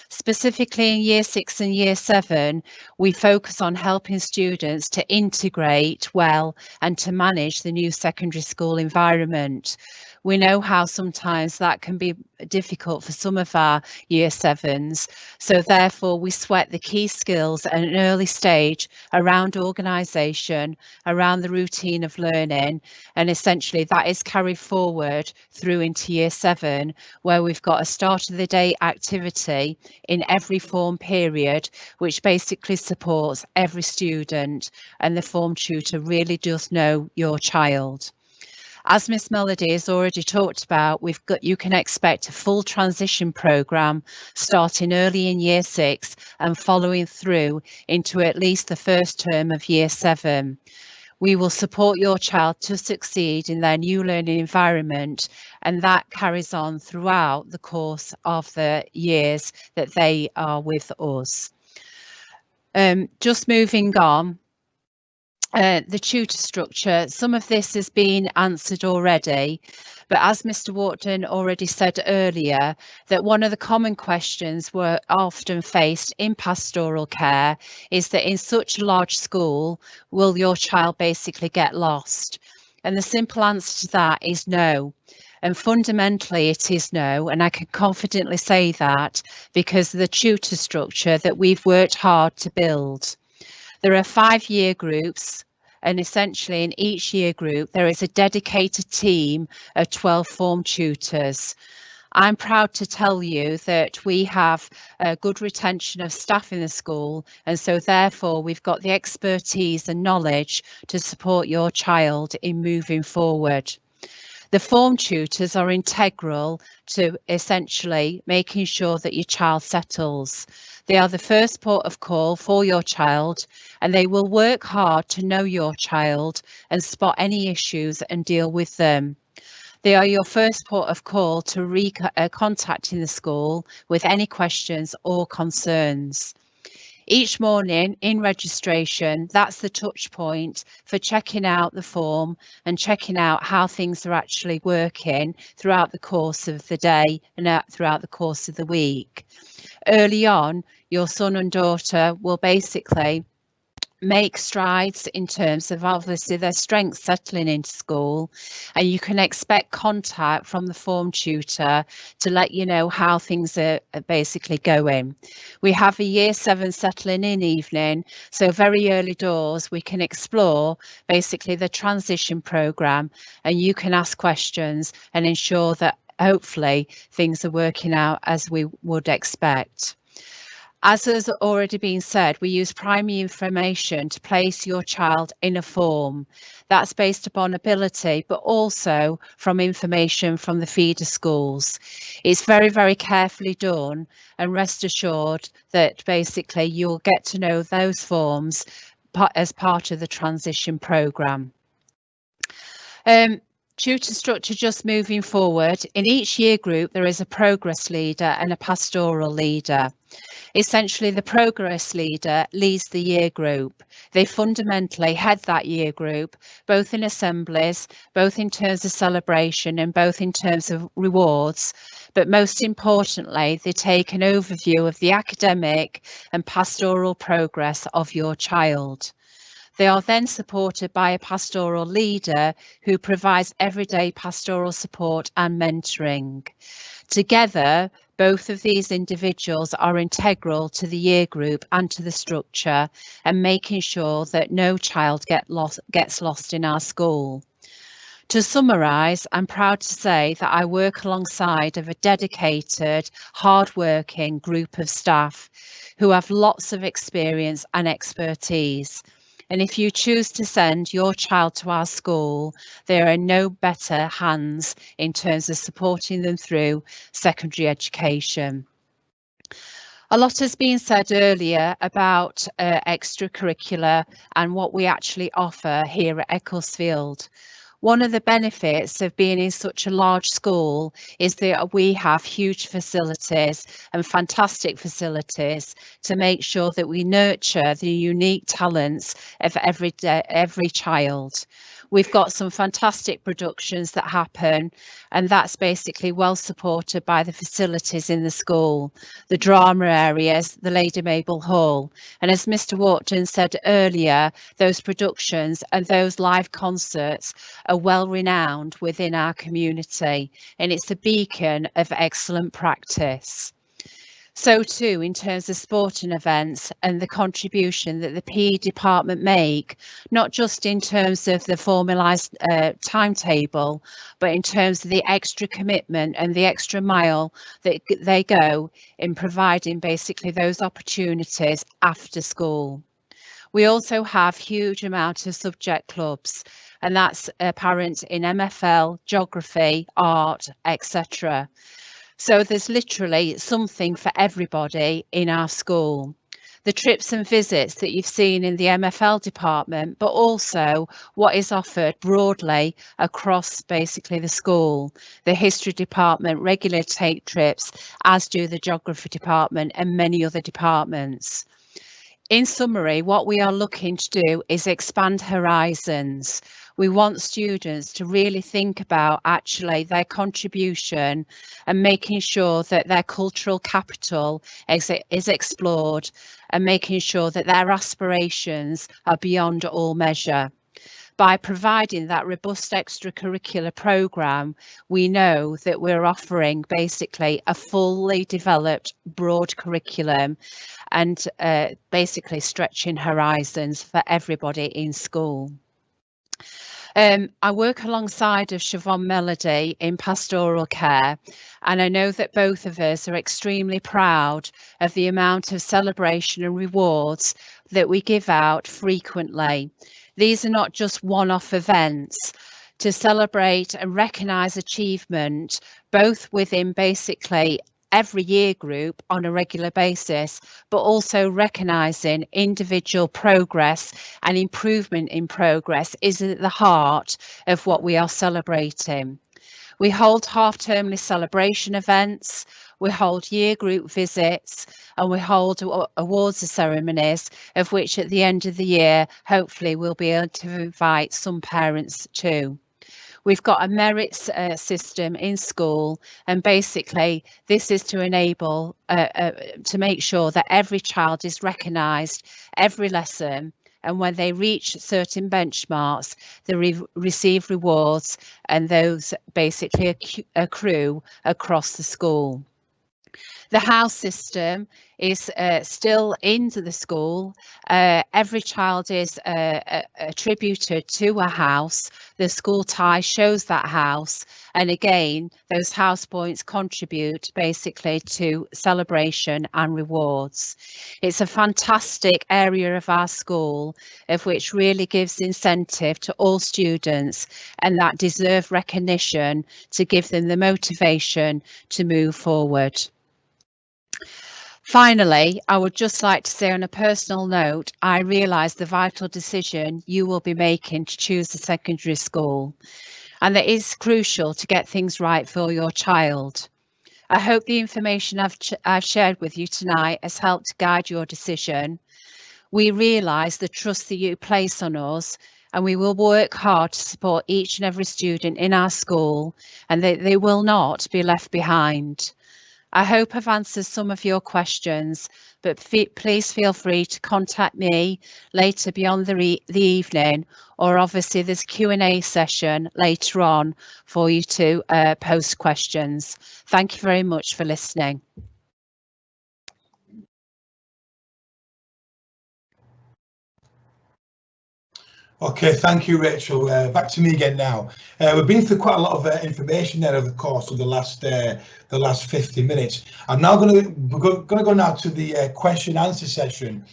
Specifically in Year 6 and Year 7, we focus on helping students to integrate well and to manage the new secondary school environment. We know how sometimes that can be difficult for some of our Year 7s, so therefore we sweat the key skills at an early stage around organisation, around the routine of learning, and essentially that is carried forward through into Year 7, where we've got a start of the day activity in every form period, which basically supports every student, and the form tutor really does know your child. As Miss Melody has already talked about, you can expect a full transition programme starting early in Year 6 and following through into at least the first term of Year 7. We will support your child to succeed in their new learning environment, and that carries on throughout the course of the years that they are with us. Just moving on. The tutor structure, some of this has been answered already, but as Mr. Wharton already said earlier, that one of the common questions we're often faced in pastoral care is that in such a large school, will your child basically get lost? And the simple answer to that is no. And fundamentally it is no, and I can confidently say that because of the tutor structure that we've worked hard to build. There are 5 year groups, and essentially in each year group there is a dedicated team of 12 form tutors. I'm proud to tell you that we have a good retention of staff in the school, and so therefore we've got the expertise and knowledge to support your child in moving forward. The form tutors are integral to essentially making sure that your child settles. They are the first port of call for your child, and they will work hard to know your child and spot any issues and deal with them. They are your first port of call to contacting the school with any questions or concerns. Each morning in registration, that's the touch point for checking out the form and checking out how things are actually working throughout the course of the day and throughout the course of the week. Early on, your son and daughter will basically make strides in terms of obviously their strengths settling into school, and you can expect contact from the form tutor to let you know how things are basically going. We have a Year 7 settling in evening, so very early doors we can explore basically the transition programme, and you can ask questions and ensure that hopefully things are working out as we would expect. As has already been said, we use primary information to place your child in a form. That's based upon ability, but also from information from the feeder schools. It's very, very carefully done, and rest assured that basically you'll get to know those forms as part of the transition programme. Tutor structure just moving forward. In each year group, there is a progress leader and a pastoral leader. Essentially, the progress leader leads the year group. They fundamentally head that year group, both in assemblies, both in terms of celebration and both in terms of rewards. But most importantly, they take an overview of the academic and pastoral progress of your child. They are then supported by a pastoral leader who provides everyday pastoral support and mentoring. Together, both of these individuals are integral to the year group and to the structure, and making sure that no child gets lost in our school. To summarise, I'm proud to say that I work alongside of a dedicated, hard-working group of staff who have lots of experience and expertise. And if you choose to send your child to our school, they are in no better hands in terms of supporting them through secondary education. A lot has been said earlier about extracurricular and what we actually offer here at Ecclesfield. One of the benefits of being in such a large school is that we have huge facilities and fantastic facilities to make sure that we nurture the unique talents of every child. We've got some fantastic productions that happen, and that's basically well supported by the facilities in the school, the drama areas, the Lady Mabel Hall. And as Mr. Wharton said earlier, those productions and those live concerts are well renowned within our community, and it's a beacon of excellent practice. So too, in terms of sporting events and the contribution that the PE department make, not just in terms of the formalised timetable, but in terms of the extra commitment and the extra mile that they go in providing basically those opportunities after school. We also have huge amount of subject clubs, and that's apparent in MFL, geography, art, etc. So there's literally something for everybody in our school. The trips and visits that you've seen in the MFL department, but also what is offered broadly across basically the school. The history department regularly take trips, as do the geography department and many other departments. In summary, what we are looking to do is expand horizons. We want students to really think about actually their contribution and making sure that their cultural capital is explored and making sure that their aspirations are beyond all measure. By providing that robust extracurricular programme, we know that we're offering basically a fully developed broad curriculum and basically stretching horizons for everybody in school. I work alongside of Siobhan Melody in pastoral care, and I know that both of us are extremely proud of the amount of celebration and rewards that we give out frequently. These are not just one-off events. To celebrate and recognise achievement, both within basically every year group on a regular basis, but also recognising individual progress and improvement in progress is at the heart of what we are celebrating. We hold half-termly celebration events, we hold year group visits, and we hold awards ceremonies, of which at the end of the year, hopefully we'll be able to invite some parents too. We've got a merits system in school, and basically this is to enable to make sure that every child is recognised every lesson, and when they reach certain benchmarks, they receive rewards, and those basically accrue across the school. The house system is still into the school. Every child is attributed to a house. The school tie shows that house, and again those house points contribute basically to celebration and rewards. It's a fantastic area of our school, of which really gives incentive to all students and that deserve recognition to give them the motivation to move forward. Finally, I would just like to say on a personal note, I realise the vital decision you will be making to choose a secondary school, and that it is crucial to get things right for your child. I hope the information I've shared with you tonight has helped to guide your decision. We realise the trust that you place on us, and we will work hard to support each and every student in our school, and that they will not be left behind. I hope I've answered some of your questions, but please feel free to contact me later beyond the evening, or obviously there's a Q&A session later on for you to post questions. Thank you very much for listening.
Okay, thank you, Rachel. Back to me again now. We've been through quite a lot of information there over the course of the last 50 minutes. I'm now going to go now to the question answer session.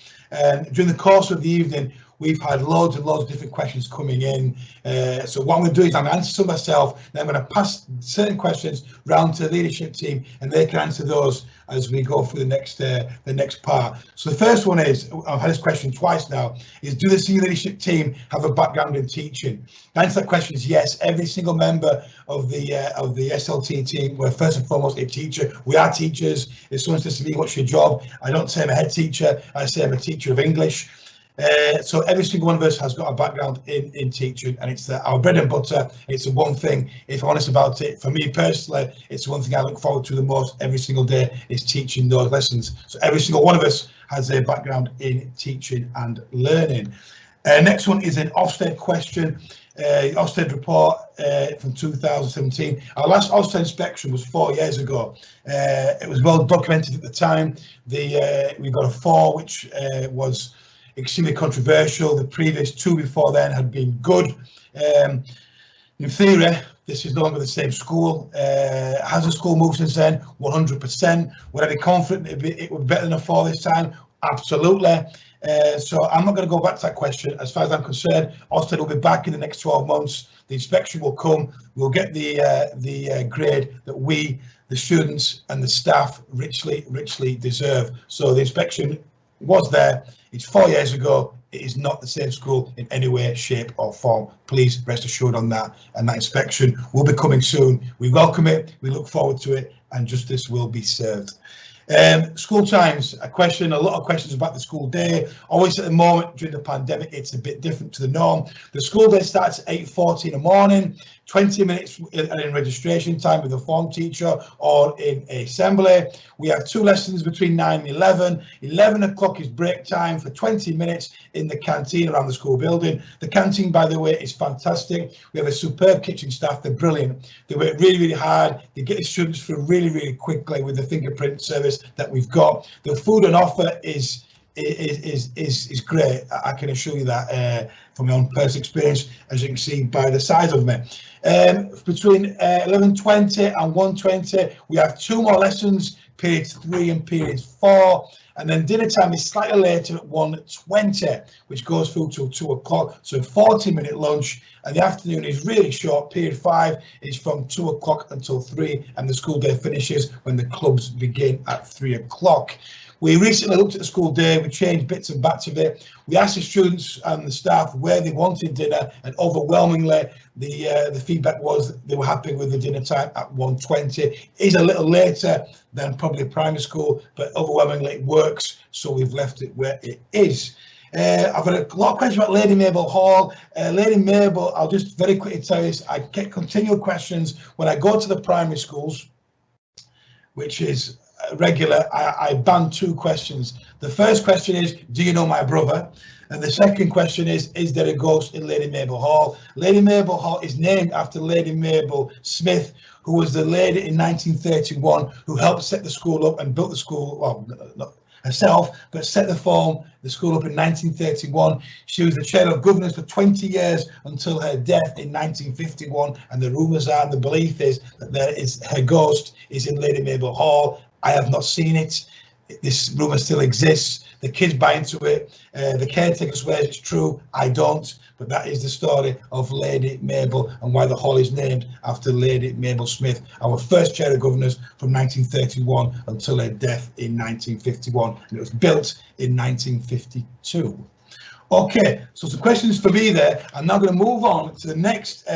During the course of the evening, we've had loads and loads of different questions coming in. So what I'm going to do is I'm going to answer some myself, then I'm going to pass certain questions round to the leadership team, and they can answer those as we go through the next part. So the first one is, I've had this question twice now, is do the senior leadership team have a background in teaching? The answer to that question is yes. Every single member of the SLT team, we're first and foremost a teacher. We are teachers. If someone says to me, what's your job? I don't say I'm a head teacher. I say I'm a teacher of English. So every single one of us has got a background in teaching, and it's our bread and butter. It's the one thing, if I'm honest about it, for me personally, it's the one thing I look forward to the most every single day is teaching those lessons. So every single one of us has a background in teaching and learning. Next one is an Ofsted question. Ofsted report from 2017. Our last Ofsted inspection was 4 years ago. It was well documented at the time. We got a 4, which was extremely controversial. The previous 2 before then had been good. In theory, this is no longer the same school. Has the school moved since then? 100%. Would I be confident it would be better than a 4 this time? Absolutely. So I'm not going to go back to that question. As far as I'm concerned, Ofsted will be back in the next 12 months. The inspection will come. We'll get the grade that we, the students and the staff, richly deserve. So the inspection was there. It's 4 years ago. It is not the same school in any way, shape or form. Please rest assured on that. And that inspection will be coming soon. We welcome it. We look forward to it, and justice will be served. School times, a lot of questions about the school day. Always at the moment during the pandemic, it's a bit different to the norm. The school day starts at 8:40 in the morning, 20 minutes in registration time with a form teacher or in assembly. We have 2 lessons between 9 and 11. 11 o'clock is break time for 20 minutes in the canteen around the school building. The canteen, by the way, is fantastic. We have a superb kitchen staff. They're brilliant. They work really hard. They get the students through really quickly with the fingerprint service that we've got. The food on offer is great. I can assure you that from my own personal experience, as you can see by the size of me. Between 11:20 and 1:20, we have 2 more lessons, period 3 and period 4. And then dinner time is slightly later at 1:20, which goes through till 2 o'clock. So a 40-minute lunch, and the afternoon is really short. Period 5 is from 2 o'clock until 3, and the school day finishes when the clubs begin at 3 o'clock. We recently looked at the school day. We changed bits and bats of it. We asked the students and the staff where they wanted dinner, and overwhelmingly the feedback was they were happy with the dinner time at 1:20. It is a little later than probably primary school, but overwhelmingly it works, so we've left it where it is. I've got a lot of questions about Lady Mabel Hall. Lady Mabel, I'll just very quickly tell you this. I get continual questions when I go to the primary schools, which is regular. I ban 2 questions. The first question is, do you know my brother? And the second question is there a ghost in Lady Mabel Hall? Lady Mabel Hall is named after Lady Mabel Smith, who was the lady in 1931 who helped set the school up and built the school, well, not herself, but set the school up in 1931. She was the chair of governors for 20 years until her death in 1951. And the rumours are, and the belief is that her ghost is in Lady Mabel Hall. I have not seen it. This rumour still exists. The kids buy into it. The caretaker swears it's true. I don't. But that is the story of Lady Mabel and why the hall is named after Lady Mabel Smith, our first chair of governors from 1931 until her death in 1951. And it was built in 1952. Okay, so some questions for me there. I'm now going to move on to the next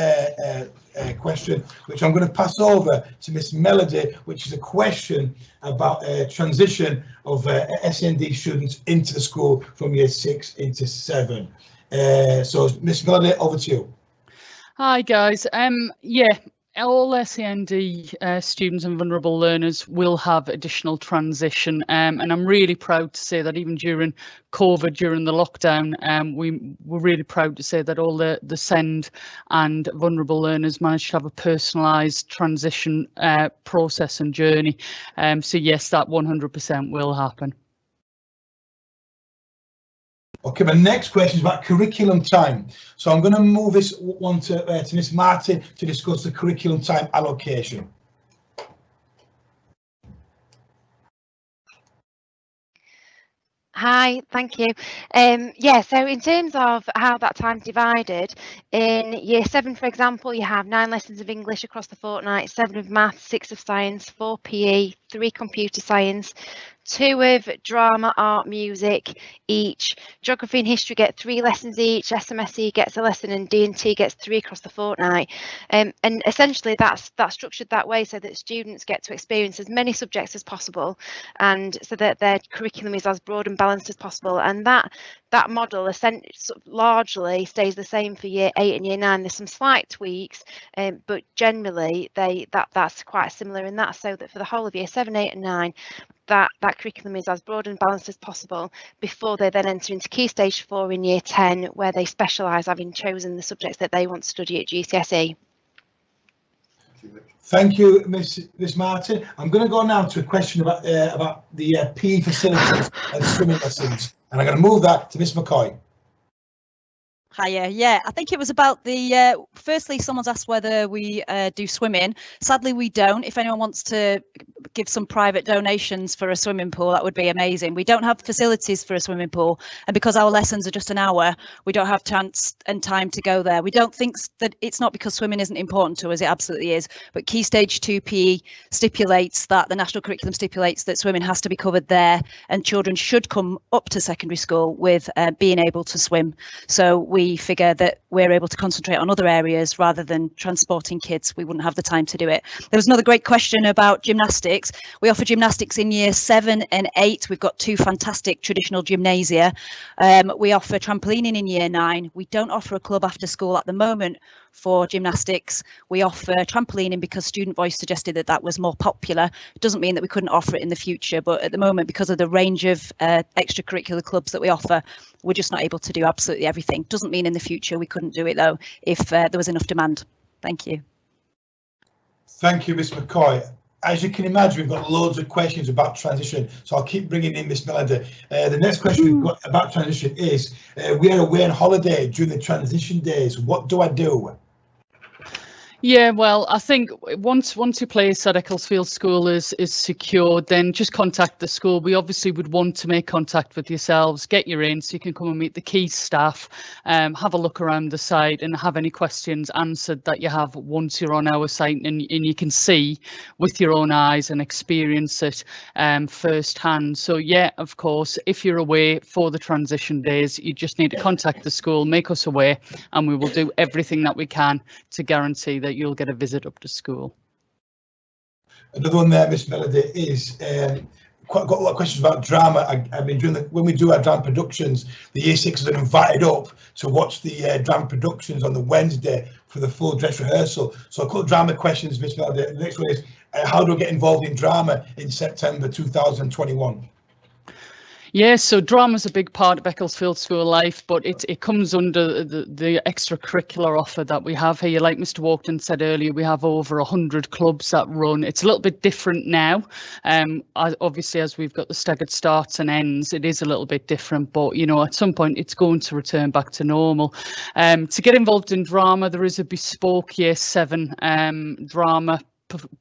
question, which I'm going to pass over to Miss Melody, which is a question about transition of SEND students into the school from year 6 into 7. So Miss Melody, over to you.
Hi guys. Yeah, all SEND students and vulnerable learners will have additional transition, and I'm really proud to say that even during COVID, during the lockdown, we were really proud to say that all the SEND and vulnerable learners managed to have a personalised transition process and journey. So yes, that 100% will happen.
Okay, my next question is about curriculum time. So I'm going to move this one to Miss Martin to discuss the curriculum time allocation.
Hi, thank you. Yeah, so in terms of how that time's divided, in year 7, for example, you have 9 lessons of English across the fortnight, 7 of maths, 6 of science, 4 PE, 3 computer science, 2 of drama, art, music each. Geography and history get 3 lessons each. SMSE gets a lesson and D&T gets 3 across the fortnight. And essentially that's structured that way so that students get to experience as many subjects as possible, and so that their curriculum is as broad and balanced as possible. And that model largely stays the same for year 8 and year 9. There's some slight tweaks, but generally that's quite similar in that, so that for the whole of year 7, 8 and 9, that curriculum is as broad and balanced as possible before they then enter into Key Stage 4 in year 10, where they specialise, having chosen the subjects that they want to study at GCSE.
Thank you, Miss Martin. I'm going to go now to a question about the PE facilities and swimming lessons, and I'm going to move that to Miss McCoy.
Hiya. Yeah, I think it was about the firstly, someone's asked whether we do swimming. Sadly, we don't. If anyone wants to give some private donations for a swimming pool, that would be amazing. We don't have facilities for a swimming pool, and because our lessons are just an hour, we don't have chance and time to go there. We don't think that it's not because swimming isn't important to us, it absolutely is, but Key Stage 2 PE stipulates that, the national curriculum stipulates that swimming has to be covered there, and children should come up to secondary school with being able to swim. So we figure that we're able to concentrate on other areas rather than transporting kids. We wouldn't have the time to do it. There was another great question about gymnastics. We offer gymnastics in year 7 and 8. We've got 2 fantastic traditional gymnasia. We offer trampolining in year 9. We don't offer a club after school at the moment for gymnastics. We offer trampolining because Student Voice suggested that that was more popular. It doesn't mean that we couldn't offer it in the future, but at the moment, because of the range of extracurricular clubs that we offer, we're just not able to do absolutely everything. Doesn't mean in the future we couldn't do it though, if there was enough demand. Thank you.
Thank you, Miss McCoy. As you can imagine, we've got loads of questions about transition, so I'll keep bringing in Miss Melody. The next question we've got about transition is, we are away on holiday during the transition days. What do I do?
Yeah, well, I think once your place at Ecclesfield School is secured, then just contact the school. We obviously would want to make contact with yourselves, get you in so you can come and meet the key staff, have a look around the site and have any questions answered that you have once you're on our site, and you can see with your own eyes and experience it firsthand. So yeah, of course, if you're away for the transition days, you just need to contact the school, make us aware, and we will do everything that we can to guarantee that you'll get a visit up to school.
Another one there, Miss Melody, is got a lot of questions about drama. I mean, when we do our drama productions, the year 6s are invited up to watch the drama productions on the Wednesday for the full dress rehearsal. So a couple of drama questions, Miss Melody. The next one is, how do I get involved in drama in September 2021?
Yeah, so drama's a big part of Ecclesfield School life, but it comes under the extracurricular offer that we have here. Like Mr. Walkden said earlier, we have over 100 clubs that run. It's a little bit different now. Obviously, as we've got the staggered starts and ends, it is a little bit different, but you know, at some point it's going to return back to normal. To get involved in drama, there is a bespoke year 7 drama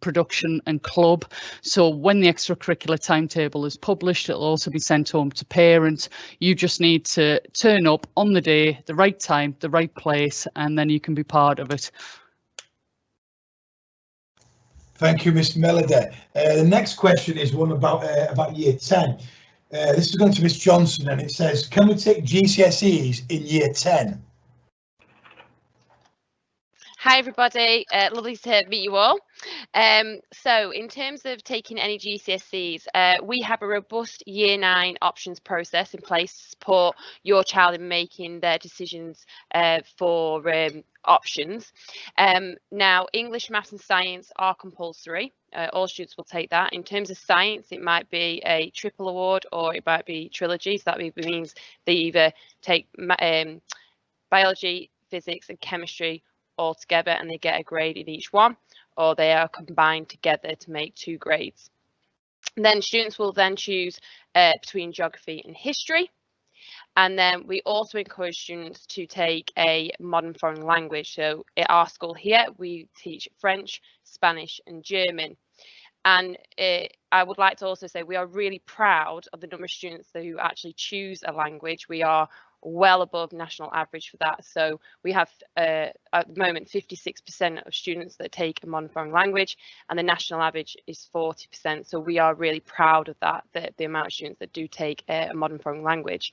production and club. So when the extracurricular timetable is published, it'll also be sent home to parents. You just need to turn up on the day, the right time, the right place, and then you can be part of it.
Thank you, Miss Melody. The next question is one about year 10. This is going to Miss Johnson, and it says, can we take GCSEs in year 10?
Hi everybody, lovely to meet you all. So in terms of taking any GCSEs, we have a robust year 9 options process in place to support your child in making their decisions for options. Now, English, maths and science are compulsory. All students will take that. In terms of science, it might be a triple award or it might be trilogy. So that means they either take biology, physics and chemistry all together and they get a grade in each one, or they are combined together to make 2 grades. And then students will then choose between geography and history. And then we also encourage students to take a modern foreign language. So at our school here, we teach French, Spanish and German. And I would like to also say we are really proud of the number of students who actually choose a language. We are well above national average for that. So we have at the moment 56% of students that take a modern foreign language, and the national average is 40%. So we are really proud of that, the amount of students that do take a modern foreign language.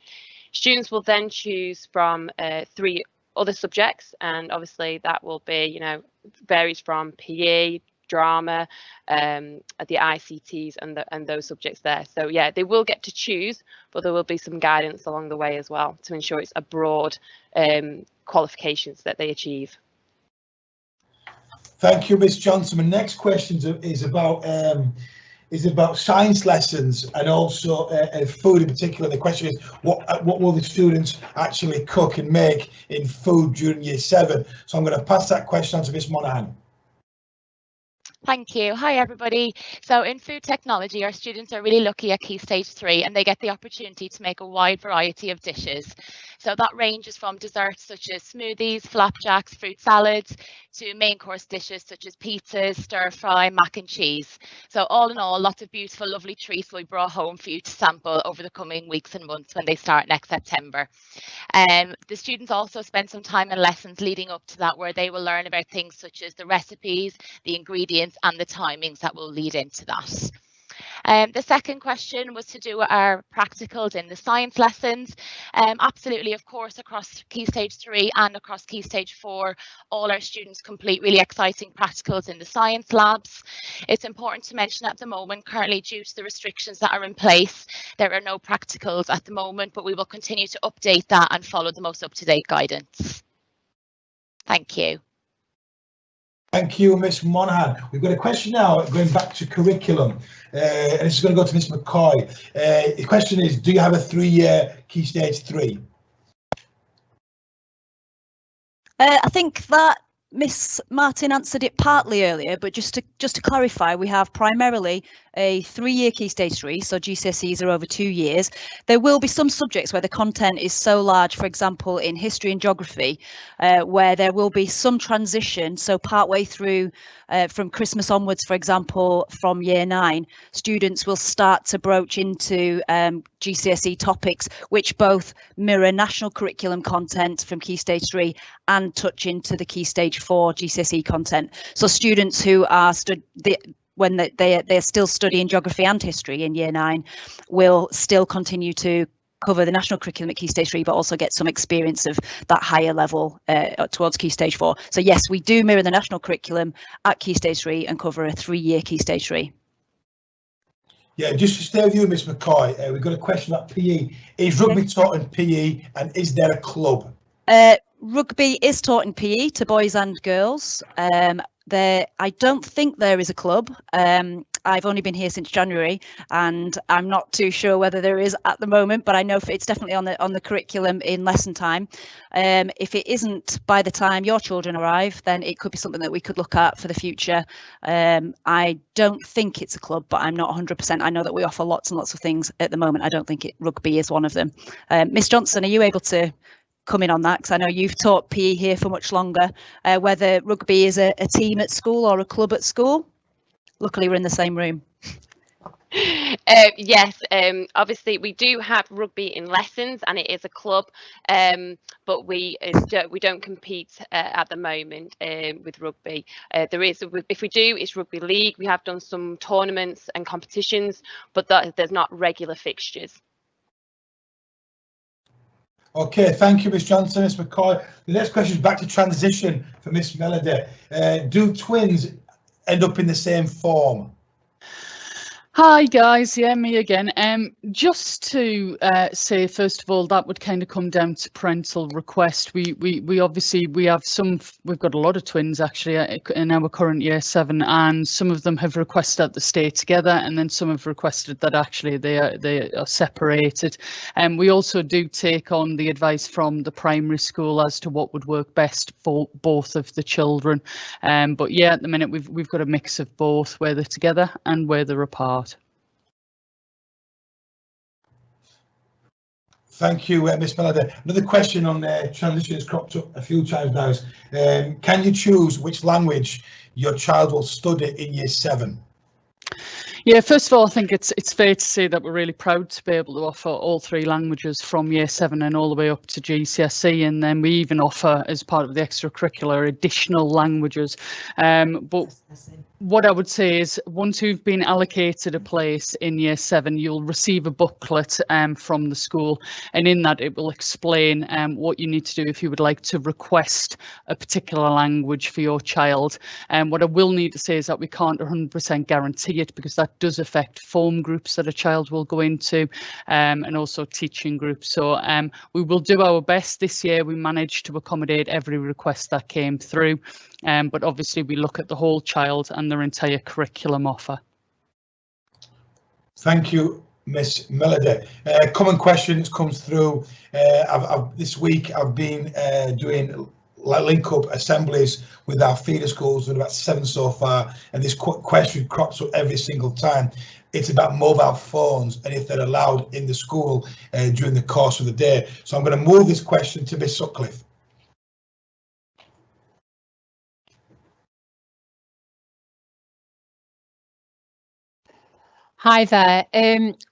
Students will then choose from 3 other subjects, and obviously that will be, you know, varies from PE, drama, the ICTs and those subjects there. So yeah, they will get to choose, but there will be some guidance along the way as well to ensure it's a broad qualifications that they achieve.
Thank you, Miss Johnson. My next question is about science lessons and also food in particular. The question is, what will the students actually cook and make in food during Year 7? So I'm going to pass that question on to Miss Monaghan.
Thank you. Hi, everybody. So in food technology, our students are really lucky at Key Stage 3, and they get the opportunity to make a wide variety of dishes. So that ranges from desserts such as smoothies, flapjacks, fruit salads, to main course dishes such as pizzas, stir fry, mac and cheese. So all in all, lots of beautiful, lovely treats we brought home for you to sample over the coming weeks and months when they start next September. The students also spend some time in lessons leading up to that, where they will learn about things such as the recipes, the ingredients and the timings that will lead into that. The second question was to do with our practicals in the science lessons. Absolutely, of course, across Key Stage 3 and across Key Stage 4, all our students complete really exciting practicals in the science labs. It's important to mention at the moment, currently due to the restrictions that are in place, there are no practicals at the moment, but we will continue to update that and follow the most up-to-date guidance. Thank you.
Thank you, Miss Monaghan. We've got a question now going back to curriculum, and this is going to go to Miss McCoy. The question is, do you have a 3-year Key Stage 3?
I think that Miss Martin answered it partly earlier, but just to clarify, we have primarily a 3-year Key Stage 3, so GCSEs are over 2 years. There will be some subjects where the content is so large, for example, in history and geography, where there will be some transition. So partway through, from Christmas onwards, for example, from Year 9, students will start to broach into GCSE topics, which both mirror national curriculum content from Key Stage 3 and touch into the Key Stage 4 GCSE content. So students who are when they're still studying geography and history in Year 9 will still continue to cover the national curriculum at Key Stage 3, but also get some experience of that higher level towards Key Stage 4. So yes, we do mirror the national curriculum at Key Stage 3 and cover a 3-year Key Stage 3.
Yeah, just to stay with you, Miss McCoy, we've got a question about PE. Is rugby taught in PE, and is there a club?
Rugby is taught in PE to boys and girls. I don't think there is a club. I've only been here since January, and I'm not too sure whether there is at the moment, but I know it's definitely on the curriculum in lesson time. If it isn't by the time your children arrive, then it could be something that we could look at for the future. I don't think it's a club, but I'm not 100%. I know that we offer lots and lots of things at the moment. I don't think rugby is one of them. Miss Johnson, are you able to come in on that, because I know you've taught PE here for much longer, whether rugby is a team at school or a club at school? Luckily, we're in the same room.
Yes, obviously we do have rugby in lessons, and it is a club, but we don't compete at the moment with rugby. There is, if we do, it's rugby league. We have done some tournaments and competitions, but there's not regular fixtures.
Okay, thank you, Miss Johnson, Miss McCoy. The next question is back to transition for Miss Melody. Do twins end up in the same form?
Hi guys, yeah, me again. Just to say, first of all, that would kind of come down to parental request. We obviously we've got a lot of twins actually in our current Year 7, and some of them have requested that they stay together, and then some have requested that actually they are separated. And we also do take on the advice from the primary school as to what would work best for both of the children. But yeah, at the minute we've got a mix of both, where they're together and where they're apart.
Thank you, Miss Melody. Another question on transition has cropped up a few times now. Is, can you choose which language your child will study in year 7?
Yeah, first of all, I think it's fair to say that we're really proud to be able to offer all 3 languages from year 7 and all the way up to GCSE, and then we even offer, as part of the extracurricular, additional languages. But what I would say is, once you've been allocated a place in year 7, you'll receive a booklet from the school, and in that it will explain what you need to do if you would like to request a particular language for your child. And what I will need to say is that we can't 100% guarantee it, because that does affect form groups that a child will go into, and also teaching groups. So we will do our best. This year we managed to accommodate every request that came through, but obviously we look at the whole child and their entire curriculum offer.
Thank you, Miss Melody. Common questions comes through. This week I've been doing link up assemblies with our feeder schools. There are about 7 so far, and this question crops up every single time. It's about mobile phones and if they're allowed in the school during the course of the day. So I'm going to move this question to Miss Sutcliffe.
Hi there.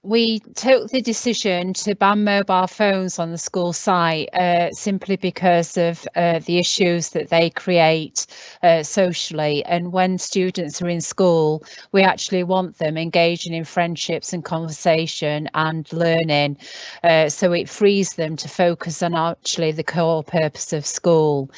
We took the decision to ban mobile phones on the school site simply because of the issues that they create socially. And when students are in school, we actually want them engaging in friendships and conversation and learning. So it frees them to focus on actually the core purpose of school.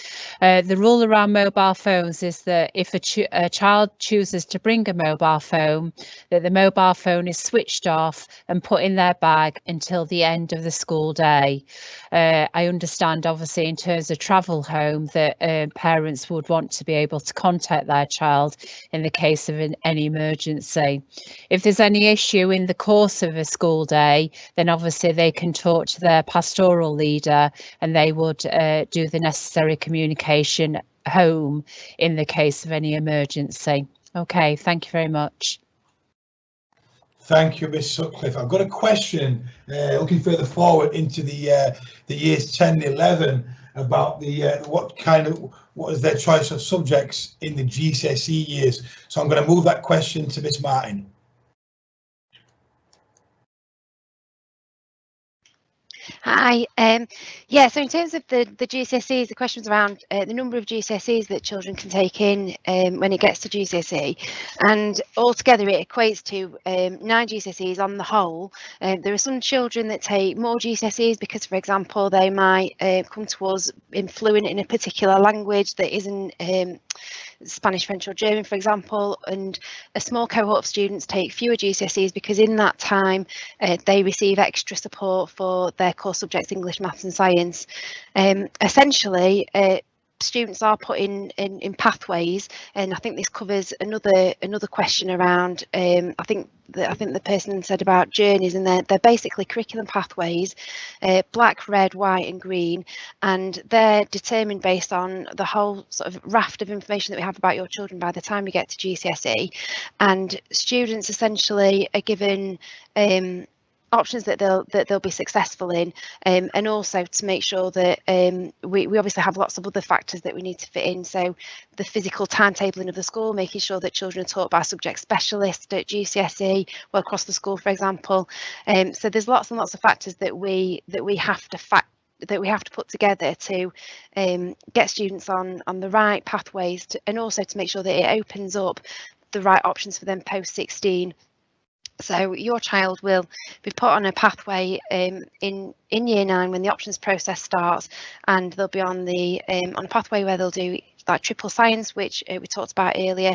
The rule around mobile phones is that if a child chooses to bring a mobile phone, that the mobile phone is switched off and put in their bag until the end of the school day. I understand, obviously, in terms of travel home, that parents would want to be able to contact their child in the case of any emergency. If there's any issue in the course of a school day, then obviously they can talk to their pastoral leader and they would do the necessary communication home in the case of any emergency. Okay, thank you very much.
Thank you, Miss Sutcliffe. I've got a question looking further forward into the years 10 and 11 about what is their choice of subjects in the GCSE years. So I'm going to move that question to Miss Martin.
Hi. Yeah, so in terms of the GCSEs, the questions around the number of GCSEs that children can take in when it gets to GCSE, and altogether it equates to 9 GCSEs on the whole. There are some children that take more GCSEs because, for example, they might come to us fluent in a particular language that isn't Spanish, French or German, for example, and a small cohort of students take fewer GCSEs because in that time they receive extra support for their core subjects, English, maths and science. Essentially, students are put in pathways, and I think this covers another question around I think the person said about journeys, and they're basically curriculum pathways, black, red, white and green, and they're determined based on the whole sort of raft of information that we have about your children by the time you get to GCSE, and students essentially are given options that they'll be successful in, and also to make sure that we obviously have lots of other factors that we need to fit in. So the physical timetabling of the school, making sure that children are taught by a subject specialist at GCSE, well across the school, for example. So there's lots and lots of factors that we have to put together to get students on the right pathways, and also to make sure that it opens up the right options for them post 16. So your child will be put on a pathway in year 9 when the options process starts, and they'll be on a pathway where they'll do like triple science, which we talked about earlier,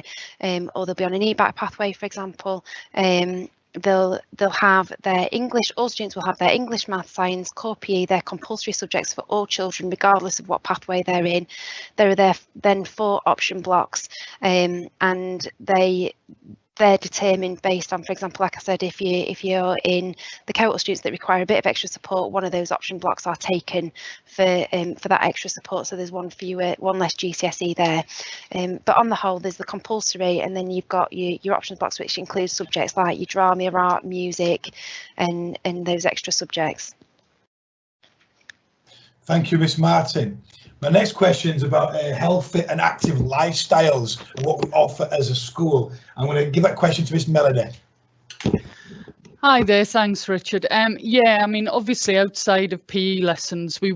or they'll be on an EBAC pathway, for example. They'll have their English, all students will have their English, math, science, core PE, their compulsory subjects for all children, regardless of what pathway they're in. There are then 4 option blocks, and they're determined based on, for example, like I said, if you're in the cohort of students that require a bit of extra support, one of those option blocks are taken for that extra support. So there's one less GCSE there. But on the whole, there's the compulsory, and then you've got your options box, which includes subjects like your drama, your art, music, and those extra subjects.
Thank you, Miss Martin. My next question is about healthy and active lifestyles and what we offer as a school. I'm going to give that question to Miss Melody.
Hi there, thanks Richard. Yeah, I mean, obviously outside of PE lessons, we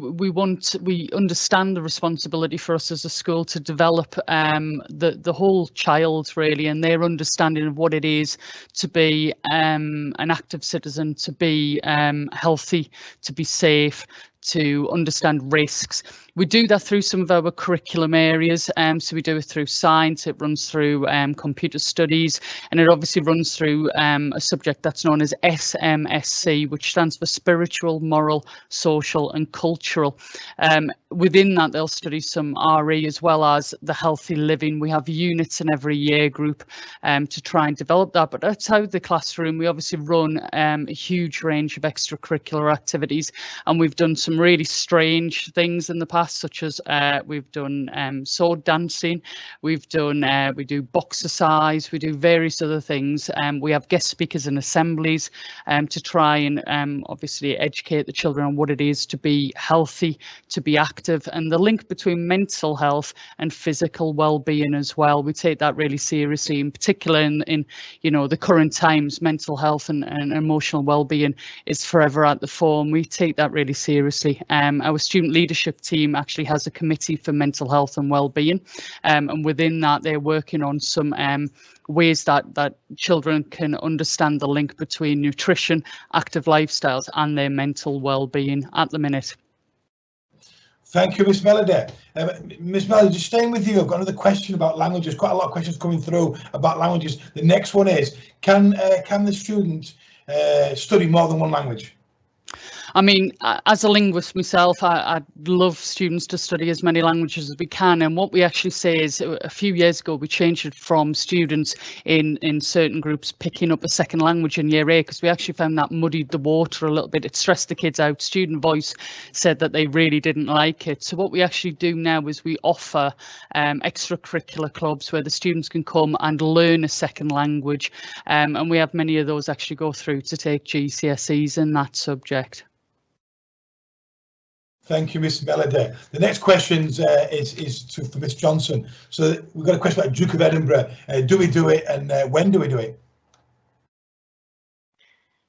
understand the responsibility for us as a school to develop the whole child really, and their understanding of what it is to be an active citizen, to be healthy, to be safe, to understand risks. We do that through some of our curriculum areas. So we do it through science, it runs through computer studies, and it obviously runs through a subject that's known as SMSC, which stands for Spiritual, Moral, Social and Cultural. Within that, they'll study some RE as well as the healthy living. We have units in every year group to try and develop that. But outside the classroom, we obviously run a huge range of extracurricular activities, and we've done some really strange things in the past, such as we've done sword dancing, we do boxercise, we do various other things. We have guest speakers in assemblies to try and obviously educate the children on what it is to be healthy, to be active, and the link between mental health and physical well-being as well. We take that really seriously, in particular in you know, the current times. Mental health and emotional well-being is forever at the fore, and we take that really seriously. Our student leadership team actually has a committee for mental health and well-being, and within that they're working on some ways that children can understand the link between nutrition, active lifestyles and their mental well-being at the minute.
Thank you, Miss Melody. Miss Melody, just staying with you, I've got another question about languages. Quite a lot of questions coming through about languages. The next one is, can the student study more than one language?
I mean, as a linguist myself, I'd love students to study as many languages as we can. And what we actually say is, a few years ago, we changed it from students in certain groups picking up a second language in year 8, because we actually found that muddied the water a little bit. It stressed the kids out. Student Voice said that they really didn't like it. So what we actually do now is we offer extracurricular clubs where the students can come and learn a second language. And we have many of those actually go through to take GCSEs in that subject.
Thank you, Miss Melody. The next question is for Miss Johnson. So we've got a question about Duke of Edinburgh. Do we do it, and when do we do it?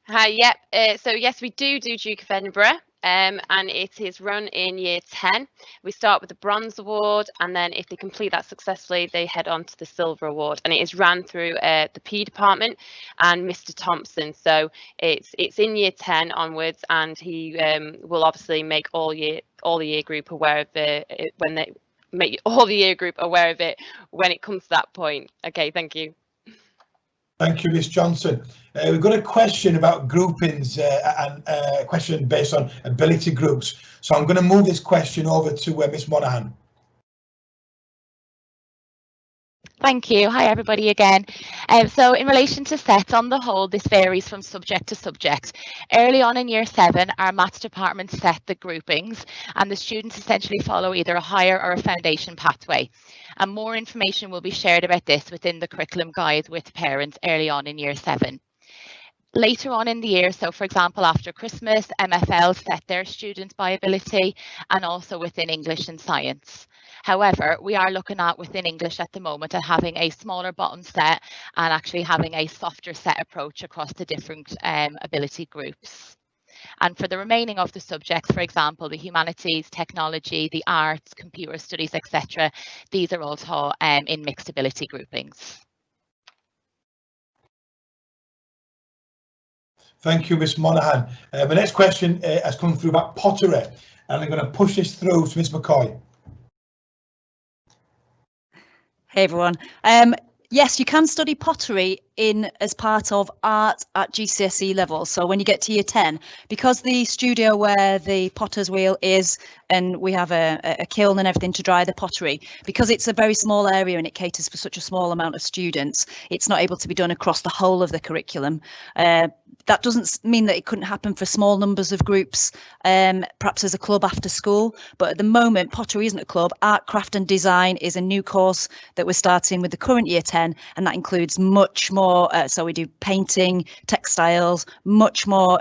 Hi, yep. So yes, we do Duke of Edinburgh, and it is run in year 10. We start with the Bronze Award, and then if they complete that successfully, they head on to the Silver Award, and it is ran through the PE department and Mr. Thompson. So it's in year 10 onwards, and he will obviously make all the year group aware of it when they make all the year group aware of it when it comes to that point. Okay, thank you.
Thank you, Miss Johnson. We've got a question about groupings and a question based on ability groups. So I'm going to move this question over to Miss Monaghan.
Thank you. Hi everybody again. So in relation to sets, on the whole, this varies from subject to subject. Early on in year 7, our maths department set the groupings, and the students essentially follow either a higher or a foundation pathway. And more information will be shared about this within the curriculum guide with parents early on in year 7. Later on in the year, so for example after Christmas, MFL set their students by ability, and also within English and science. However, we are looking at within English at the moment at having a smaller bottom set and actually having a softer set approach across the different ability groups. And for the remaining of the subjects, for example, the humanities, technology, the arts, computer studies, etc., these are all taught in mixed ability groupings.
Thank you, Miss Monaghan. The next question has come through about pottery, and I'm going to push this through to Miss McCoy.
Hey everyone. Yes, you can study pottery as part of art at GCSE level. So when you get to year 10, because the studio where the potter's wheel is, and we have a kiln and everything to dry the pottery, because it's a very small area and it caters for such a small amount of students, it's not able to be done across the whole of the curriculum. That doesn't mean that it couldn't happen for small numbers of groups, perhaps as a club after school. But at the moment, pottery isn't a club. Art, craft and design is a new course that we're starting with the current year 10, and that includes much more. So we do painting, textiles, much more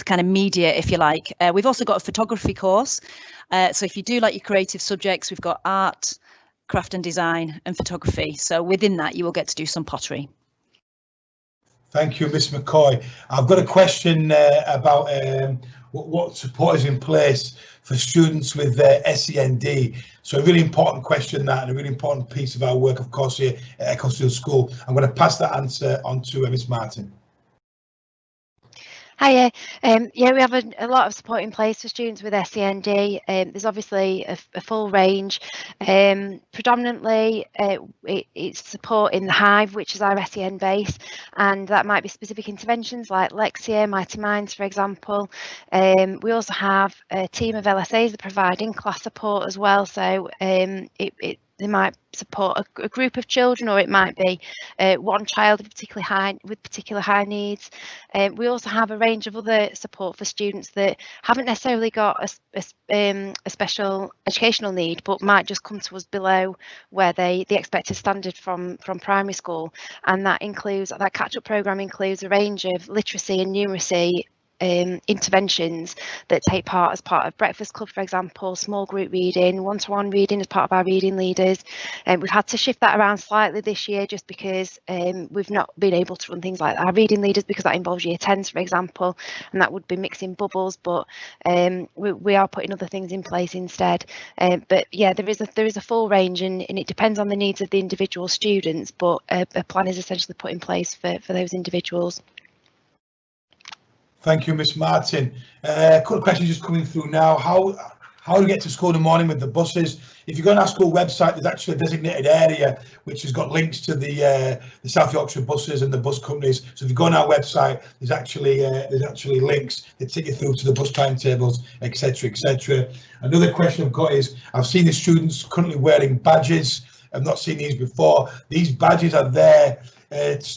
kind of media, if you like. We've also got a photography course. So if you do like your creative subjects, we've got art, craft and design and photography. So within that, you will get to do some pottery.
Thank you, Miss McCoy. I've got a question about what support is in place for students with SEND. So a really important question, that, and a really important piece of our work, of course, here at Ecclesfield School. I'm going to pass that answer on to Miss Martin.
Hiya. Yeah, we have a lot of support in place for students with SEND. There's obviously a full range. Predominantly, it's support in the Hive, which is our SEN base, and that might be specific interventions like Lexia, Mighty Minds, for example. We also have a team of LSAs that provide in-class support as well. So they might support a group of children, or it might be one child with particular high needs. We also have a range of other support for students that haven't necessarily got a special educational need, but might just come to us below where the expected standard from primary school. And that catch-up programme includes a range of literacy and numeracy interventions that take part as part of Breakfast Club, for example, small group reading, one-to-one reading as part of our reading leaders. We've had to shift that around slightly this year just because we've not been able to run things like our reading leaders, because that involves year 10s, for example, and that would be mixing bubbles, but we are putting other things in place instead. But yeah, there is a full range, and it depends on the needs of the individual students, but a plan is essentially put in place for those individuals.
Thank you, Miss Martin. A couple of questions just coming through now. How do you get to school in the morning with the buses? If you go on our school website, there's actually a designated area which has got links to the South Yorkshire buses and the bus companies. So if you go on our website, there's actually links that take you through to the bus timetables, etc., etc. Another question I've got is, I've seen the students currently wearing badges. I've not seen these before. These badges are there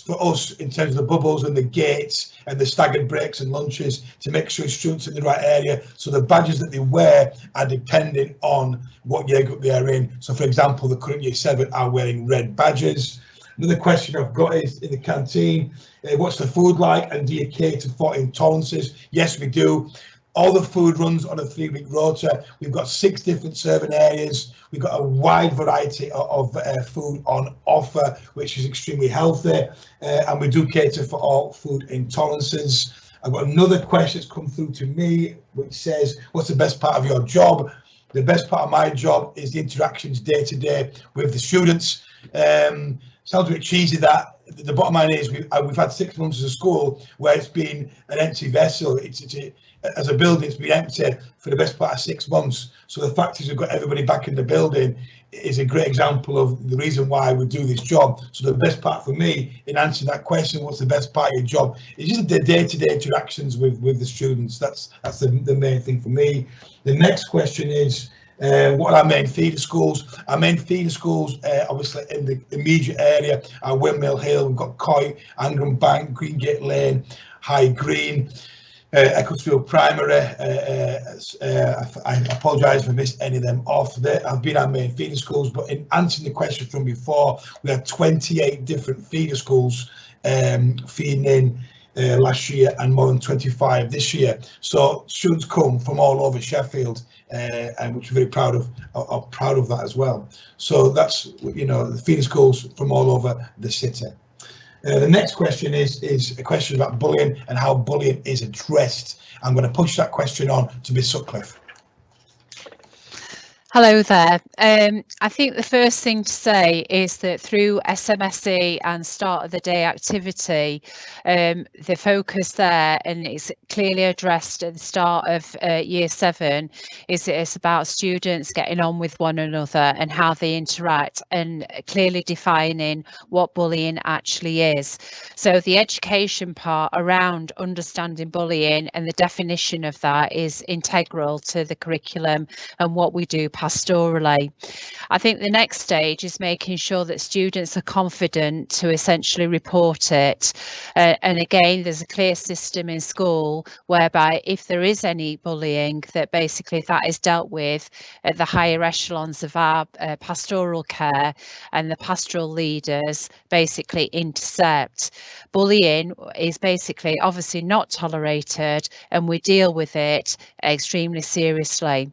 for us in terms of the bubbles and the gates and the staggered breaks and lunches to make sure students are in the right area. So the badges that they wear are dependent on what year group they are in. So for example, the current year 7 are wearing red badges. Another question I've got is, in the canteen, what's the food like, and do you cater for intolerances? Yes, we do. All the food runs on a 3-week rota. We've got 6 different serving areas. We've got a wide variety of food on offer, which is extremely healthy. And we do cater for all food intolerances. I've got another question that's come through to me, which says, what's the best part of your job? The best part of my job is the interactions day to day with the students. Sounds a bit cheesy, that. The bottom line is we've had 6 months as a school where it's been an empty vessel. As a building, it's been empty for the best part of 6 months. So the fact is we've got everybody back in the building is a great example of the reason why we do this job. So the best part for me in answering that question, what's the best part of your job, is just the day-to-day interactions with the students. That's the main thing for me. The next question is, what are our main feeder schools? Our main feeder schools, obviously in the immediate area, are Windmill Hill, we've got Coy, Angram Bank, Greengate Lane, High Green, Ecclesfield Primary. I apologise if I missed any of them off. They have been our main feeder schools, but in answering the question from before, we had 28 different feeder schools feeding in last year, and more than 25 this year. So students come from all over Sheffield, and which we're very proud of that as well. So that's, the feeder schools from all over the city. The next question is a question about bullying and how bullying is addressed. I'm going to push that question on to Miss Sutcliffe.
Hello there. I think the first thing to say is that through SMSE and start of the day activity, the focus there, and it's clearly addressed at the start of year 7, is that it's about students getting on with one another and how they interact, and clearly defining what bullying actually is. So the education part around understanding bullying and the definition of that is integral to the curriculum and what we do past pastorally. I think the next stage is making sure that students are confident to essentially report it. And again, there's a clear system in school whereby if there is any bullying, that basically that is dealt with at the higher echelons of our pastoral care, and the pastoral leaders basically intercept. Bullying is basically obviously not tolerated, and we deal with it extremely seriously.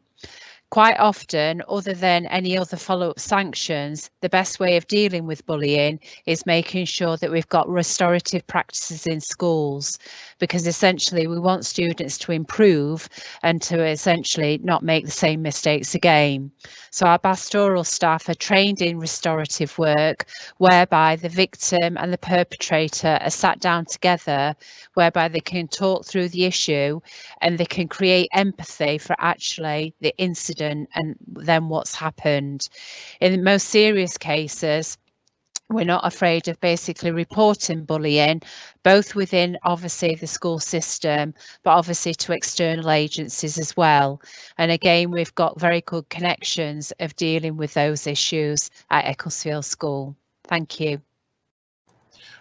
Quite often, other than any other follow-up sanctions, the best way of dealing with bullying is making sure that we've got restorative practices in schools, because essentially we want students to improve and to essentially not make the same mistakes again. So our pastoral staff are trained in restorative work, whereby the victim and the perpetrator are sat down together, whereby they can talk through the issue and they can create empathy for actually the incident and then what's happened. In the most serious cases, we're not afraid of basically reporting bullying, both within obviously the school system, but obviously to external agencies as well. And again, we've got very good connections of dealing with those issues at Ecclesfield School. Thank you.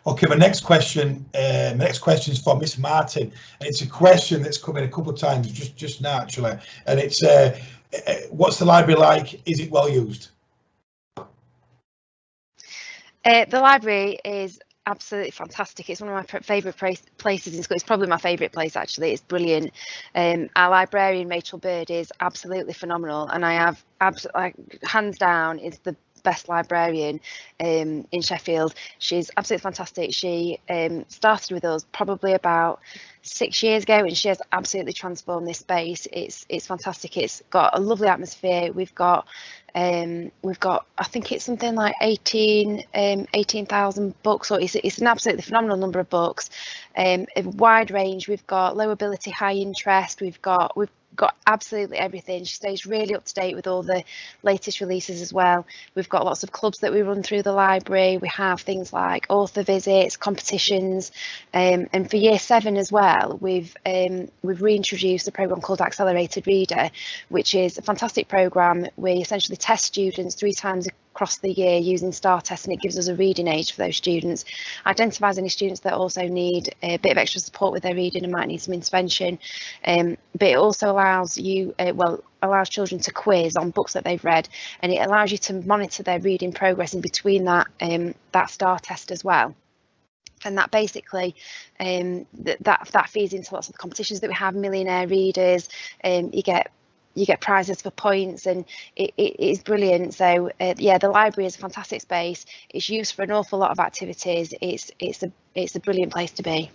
Okay, my next question is for Miss Martin, and it's a question that's come in a couple of times just now actually, and it's what's the library like? Is it well used?
The library is absolutely fantastic. It's one of my favourite places in school. It's probably my favourite place actually. It's brilliant. Our librarian Rachel Bird is absolutely phenomenal, and I have hands down is the best librarian in Sheffield. She's absolutely fantastic. She started with us probably about 6 years ago, and she has absolutely transformed this space. It's fantastic. It's got a lovely atmosphere. We've got I think it's something like 18,000 books, or it's an absolutely phenomenal number of books. A wide range. We've got low ability, high interest. We've got absolutely everything. She stays really up to date with all the latest releases as well. We've got lots of clubs that we run through the library. We have things like author visits, competitions, and for year 7 as well, we've reintroduced a program called Accelerated Reader, which is a fantastic program. We essentially test students 3 times across the year using STAR tests, and it gives us a reading age for those students, identifies any students that also need a bit of extra support with their reading and might need some intervention, but it also allows you allows children to quiz on books that they've read, and it allows you to monitor their reading progress in between that STAR test as well. And that basically that feeds into lots of the competitions that we have, millionaire readers. You get prizes for points, and it is brilliant. So yeah, the library is a fantastic space. It's used for an awful lot of activities. It's a brilliant place to be.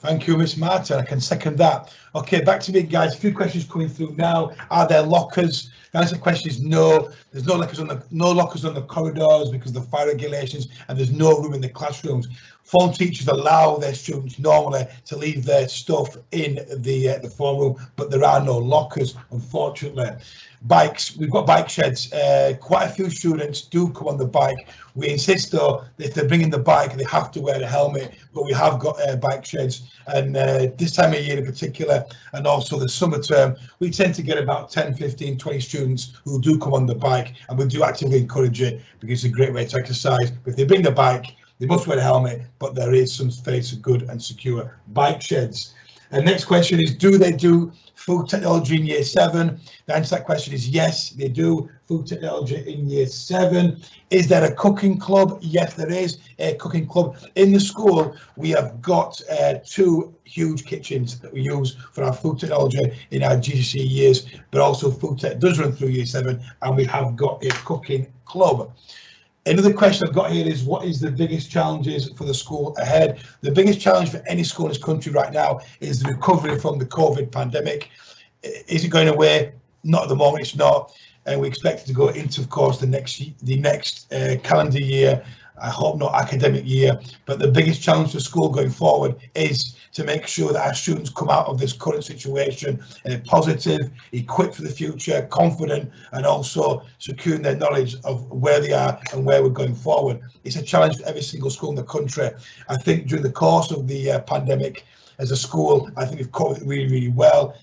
Thank you, Miss Martin. I can second that. Okay, back to me, guys. A few questions coming through now. Are there lockers? The answer to the question is no. There's no lockers on the corridors because of the fire regulations, and there's no room in the classrooms. Form teachers allow their students normally to leave their stuff in the form room, but there are no lockers, unfortunately. Bikes, we've got bike sheds. Quite a few students do come on the bike. We insist though, if they're bringing the bike, they have to wear a helmet, but we have got bike sheds, and this time of year in particular, and also the summer term, we tend to get about 10, 15, 20 students who do come on the bike, and we do actively encourage it because it's a great way to exercise. But if they bring the bike, they must wear a helmet, but there is some space for good and secure bike sheds. And next question is, do they do food technology in year 7? The answer to that question is yes, they do food technology in year 7. Is there a cooking club? Yes, there is a cooking club. In the school, we have got 2 huge kitchens that we use for our food technology in our GCSE years, but also food tech does run through year 7, and we have got a cooking club. Another question I've got here is, what is the biggest challenges for the school ahead? The biggest challenge for any school in this country right now is the recovery from the COVID pandemic. Is it going away? Not at the moment, it's not. And we expect it to go into, of course, the next calendar year. I hope not academic year, but the biggest challenge for school going forward is to make sure that our students come out of this current situation positive, equipped for the future, confident, and also securing their knowledge of where they are and where we're going forward. It's a challenge for every single school in the country. I think during the course of the pandemic, as a school, I think we've coped with it really, really well.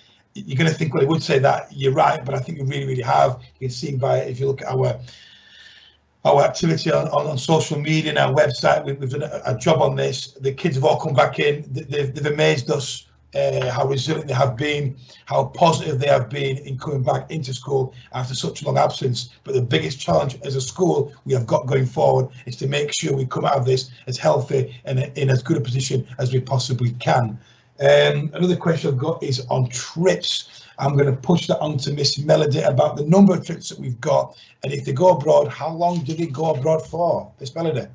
you're going to think, well, he would say that. You're right, but I think we really have. You can see by, if you look at our activity on social media and our website, we've done a job on this. The kids have all come back in. They've amazed us how resilient they have been, how positive they have been in coming back into school after such a long absence. But the biggest challenge as a school we have got going forward is to make sure we come out of this as healthy and in as good a position as we possibly can. Another question I've got is on trips. I'm going to push that on to Miss Melody about the number of trips that we've got, and if they go abroad, how long do they go abroad for? Miss Melody.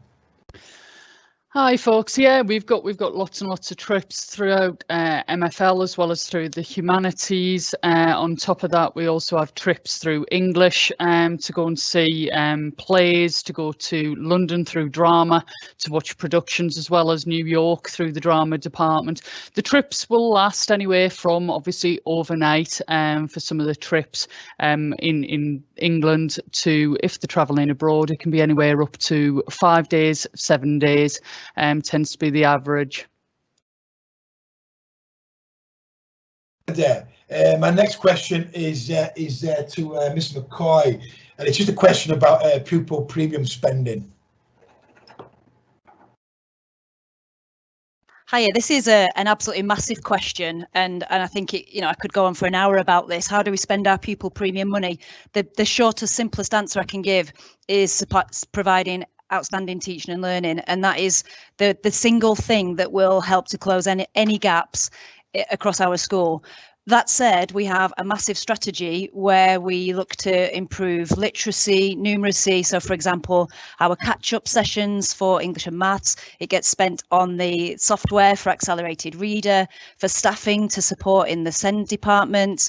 Hi folks, yeah, we've got lots and lots of trips throughout MFL as well as through the humanities. On top of that, we also have trips through English to go and see plays, to go to London through drama, to watch productions, as well as New York through the drama department. The trips will last anywhere from obviously overnight for some of the trips in England to, if they're travelling abroad, it can be anywhere up to 5 days, 7 days. Tends to be the average.
My next question is to Miss McCoy, and it's just a question about pupil premium spending.
Hiya, this is an absolutely massive question, and I think I could go on for an hour about this. How do we spend our pupil premium money? The shortest, simplest answer I can give is providing outstanding teaching and learning, and that is the single thing that will help to close any gaps across our school. That said, we have a massive strategy where we look to improve literacy, numeracy. So, for example, our catch-up sessions for English and Maths, it gets spent on the software for accelerated reader, for staffing to support in the SEND department.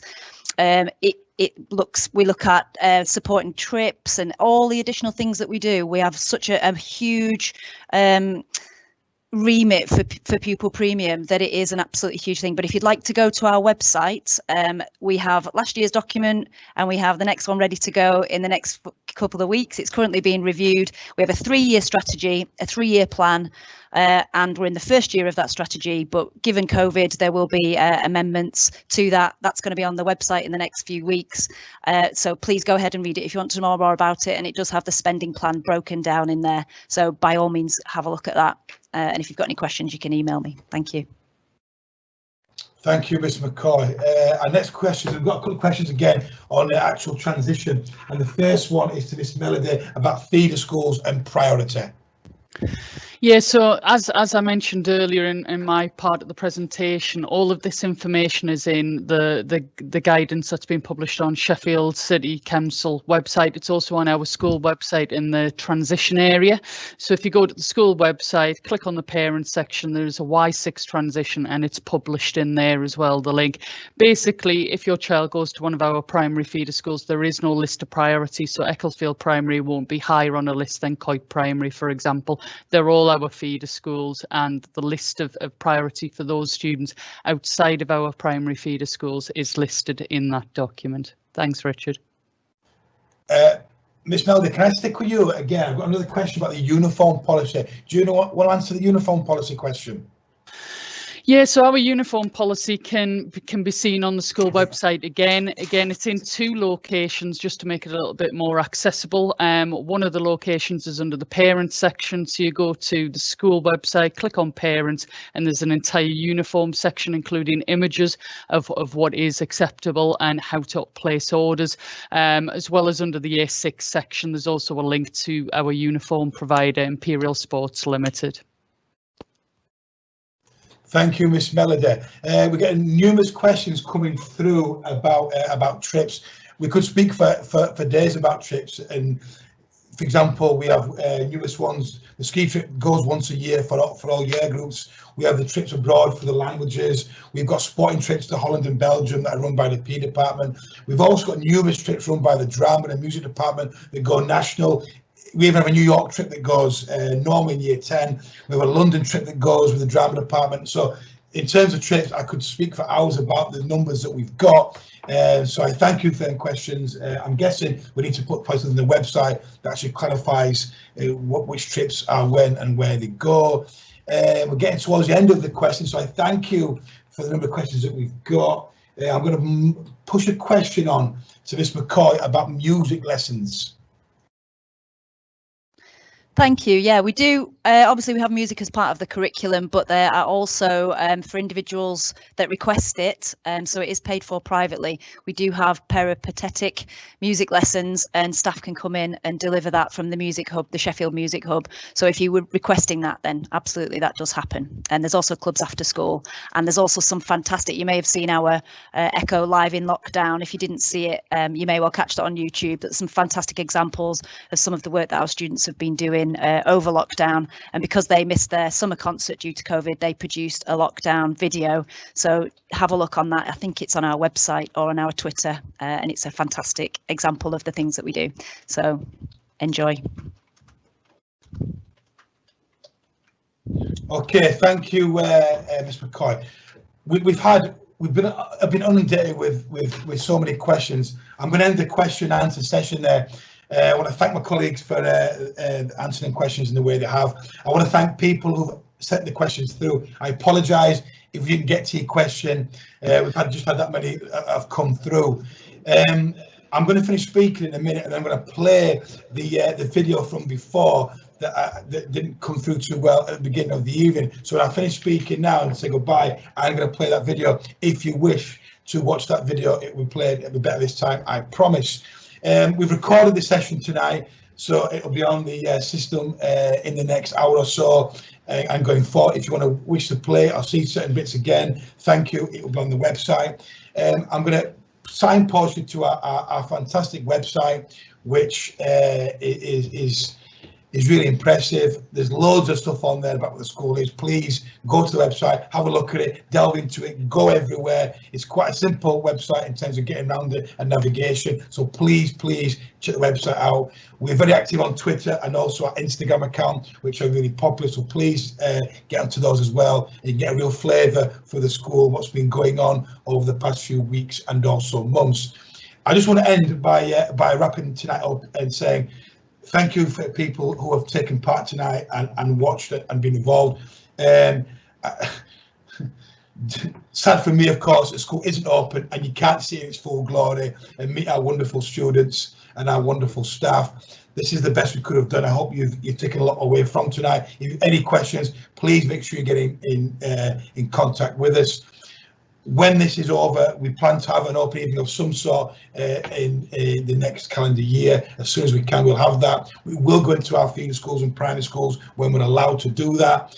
We look at supporting trips and all the additional things that we do. We have such a huge remit for pupil premium that it is an absolutely huge thing. But if you'd like to go to our website, we have last year's document and we have the next one ready to go in the next couple of weeks. It's currently being reviewed. We have a 3-year strategy, a 3-year plan, and we're in the first year of that strategy. But given COVID, there will be amendments to that. That's going to be on the website in the next few weeks. So please go ahead and read it if you want to know more about it. And it does have the spending plan broken down in there. So by all means, have a look at that. And if you've got any questions, you can email me. Thank you.
Thank you, Ms. McCoy. Our next question, we've got a couple of questions again on the actual transition. And the first one is to Miss Melody about feeder schools and priority.
Yeah, so as I mentioned earlier in my part of the presentation, all of this information is in the guidance that's been published on Sheffield City Council website. It's also on our school website in the transition area. So if you go to the school website, click on the parents section, there's a Y6 transition and it's published in there as well, the link. Basically, if your child goes to one of our primary feeder schools, there is no list of priority. So Ecclesfield Primary won't be higher on a list than Coit Primary, for example. They're all our feeder schools, and the list of priority for those students outside of our primary feeder schools is listed in that document. Thanks, Richard.
Miss Melody, can I stick with you again? I've got another question about the uniform policy. Do you want to answer the uniform policy question?
Yeah, so our uniform policy can be seen on the school website again. It's in 2 locations just to make it a little bit more accessible. One of the locations is under the parents section. So you go to the school website, click on parents, and there's an entire uniform section, including images of what is acceptable and how to place orders. As well as under the Year 6 section, there's also a link to our uniform provider, Imperial Sports Limited.
Thank you, Miss Melody. We're getting numerous questions coming through about trips. We could speak for days about trips, and for example, we have numerous ones. The ski trip goes once a year for all year groups. We have the trips abroad for the languages. We've got sporting trips to Holland and Belgium that are run by the P department. We've also got numerous trips run by the drama and music department that go national. We even have a New York trip that goes normally in year 10. We have a London trip that goes with the drama department. So in terms of trips, I could speak for hours about the numbers that we've got. So I thank you for them questions. I'm guessing we need to put places on the website that actually clarifies which trips are when and where they go. We're getting towards the end of the questions, so I thank you for the number of questions that we've got. I'm going to push a question on to Miss McCoy about music lessons.
Thank you. Yeah, we do. Obviously, we have music as part of the curriculum, but there are also for individuals that request it. So it is paid for privately. We do have peripatetic music lessons, and staff can come in and deliver that from the Music Hub, the Sheffield Music Hub. So if you were requesting that, then absolutely that does happen. And there's also clubs after school, and there's also some fantastic. You may have seen our Echo live in lockdown. If you didn't see it, you may well catch that on YouTube. That's some fantastic examples of some of the work that our students have been doing over lockdown, and because they missed their summer concert due to COVID, they produced a lockdown video. So have a look on that. I think it's on our website or on our Twitter, and it's a fantastic example of the things that we do. So enjoy.
Okay, thank you, Ms. McCoy. I've been inundated with so many questions. I'm going to end the question and answer session there. I want to thank my colleagues for answering questions in the way they have. I want to thank people who've sent the questions through. I apologise if you didn't get to your question. We've just had that many have come through. I'm going to finish speaking in a minute, and I'm going to play the video from before that didn't come through too well at the beginning of the evening. So when I finish speaking now and say goodbye, I'm going to play that video. If you wish to watch that video, it will play a bit better this time, I promise. We've recorded this session tonight, so it'll be on the system in the next hour or so. And going forward, if you want to wish to play or see certain bits again, thank you. It will be on the website. I'm going to signpost you to our fantastic website, which is really impressive. There's loads of stuff on there about what the school is. Please go to the website, have a look at it, delve into it, go everywhere. It's quite a simple website in terms of getting around it and navigation. So please check the website out. We're very active on Twitter and also our Instagram account, which are really popular. So please get onto those as well and get a real flavour for the school, what's been going on over the past few weeks and also months. I just want to end by wrapping tonight up and saying, thank you for people who have taken part tonight and watched it and been involved. Sad for me, of course, the school isn't open and you can't see its full glory and meet our wonderful students and our wonderful staff. This is the best we could have done. I hope you've taken a lot away from tonight. If you have any questions, please make sure you're getting in contact with us. When this is over, we plan to have an open evening of some sort in the next calendar year. As soon as we can, we'll have that. We will go into our feeder schools and primary schools when we're allowed to do that.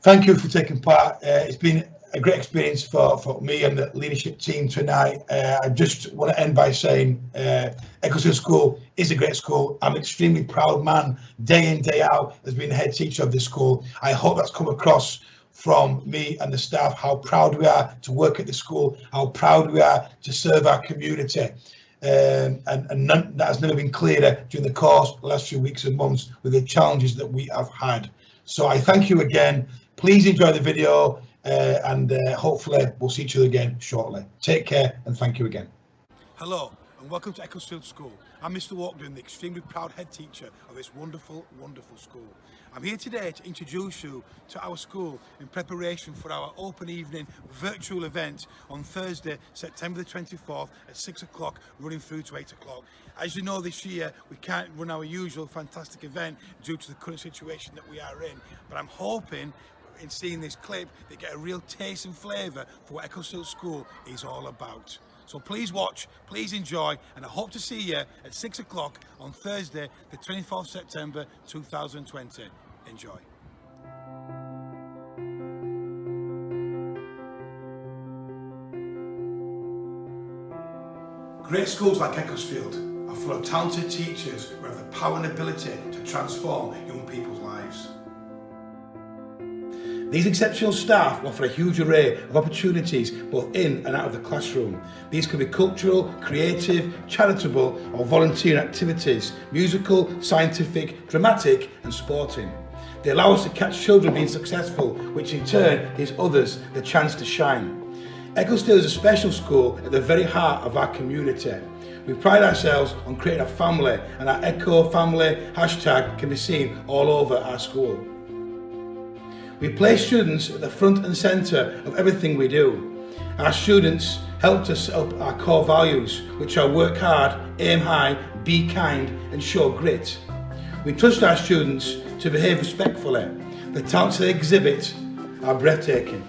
Thank you for taking part. It's been a great experience for me and the leadership team tonight. I just want to end by saying Ecclesfield School is a great school. I'm an extremely proud man, day in, day out, as being the head teacher of this school. I hope that's come across from me and the staff, how proud we are to work at the school, how proud we are to serve our community. And that has never been clearer during the course of the last few weeks and months with the challenges that we have had. So I thank you again. Please enjoy the video and hopefully we'll see each other again shortly. Take care and thank you again. Hello and welcome to Ecclesfield School. I'm Mr. Walkden, the extremely proud head teacher of this wonderful, wonderful school. I'm here today to introduce you to our school in preparation for our open evening virtual event on Thursday, September the 24th at 6 o'clock, running through to 8 o'clock. As you know, this year we can't run our usual fantastic event due to the current situation that we are in, but I'm hoping in seeing this clip they get a real taste and flavour for what Ecclesfield School is all about. So please watch, please enjoy, and I hope to see you at 6 o'clock on Thursday, the 24th September 2020. Enjoy. Great schools like Ecclesfield are full of talented teachers who have the power and ability to transform young people's lives. These exceptional staff offer a huge array of opportunities both in and out of the classroom. These could be cultural, creative, charitable or volunteer activities, musical, scientific, dramatic and sporting. They allow us to catch children being successful, which in turn gives others the chance to shine. Ecclesfield is a special school at the very heart of our community. We pride ourselves on creating a family, and our Echo Family hashtag can be seen all over our school. We place students at the front and centre of everything we do. Our students helped us set up our core values, which are work hard, aim high, be kind and show grit. We trust our students to behave respectfully. The talents they exhibit are breathtaking.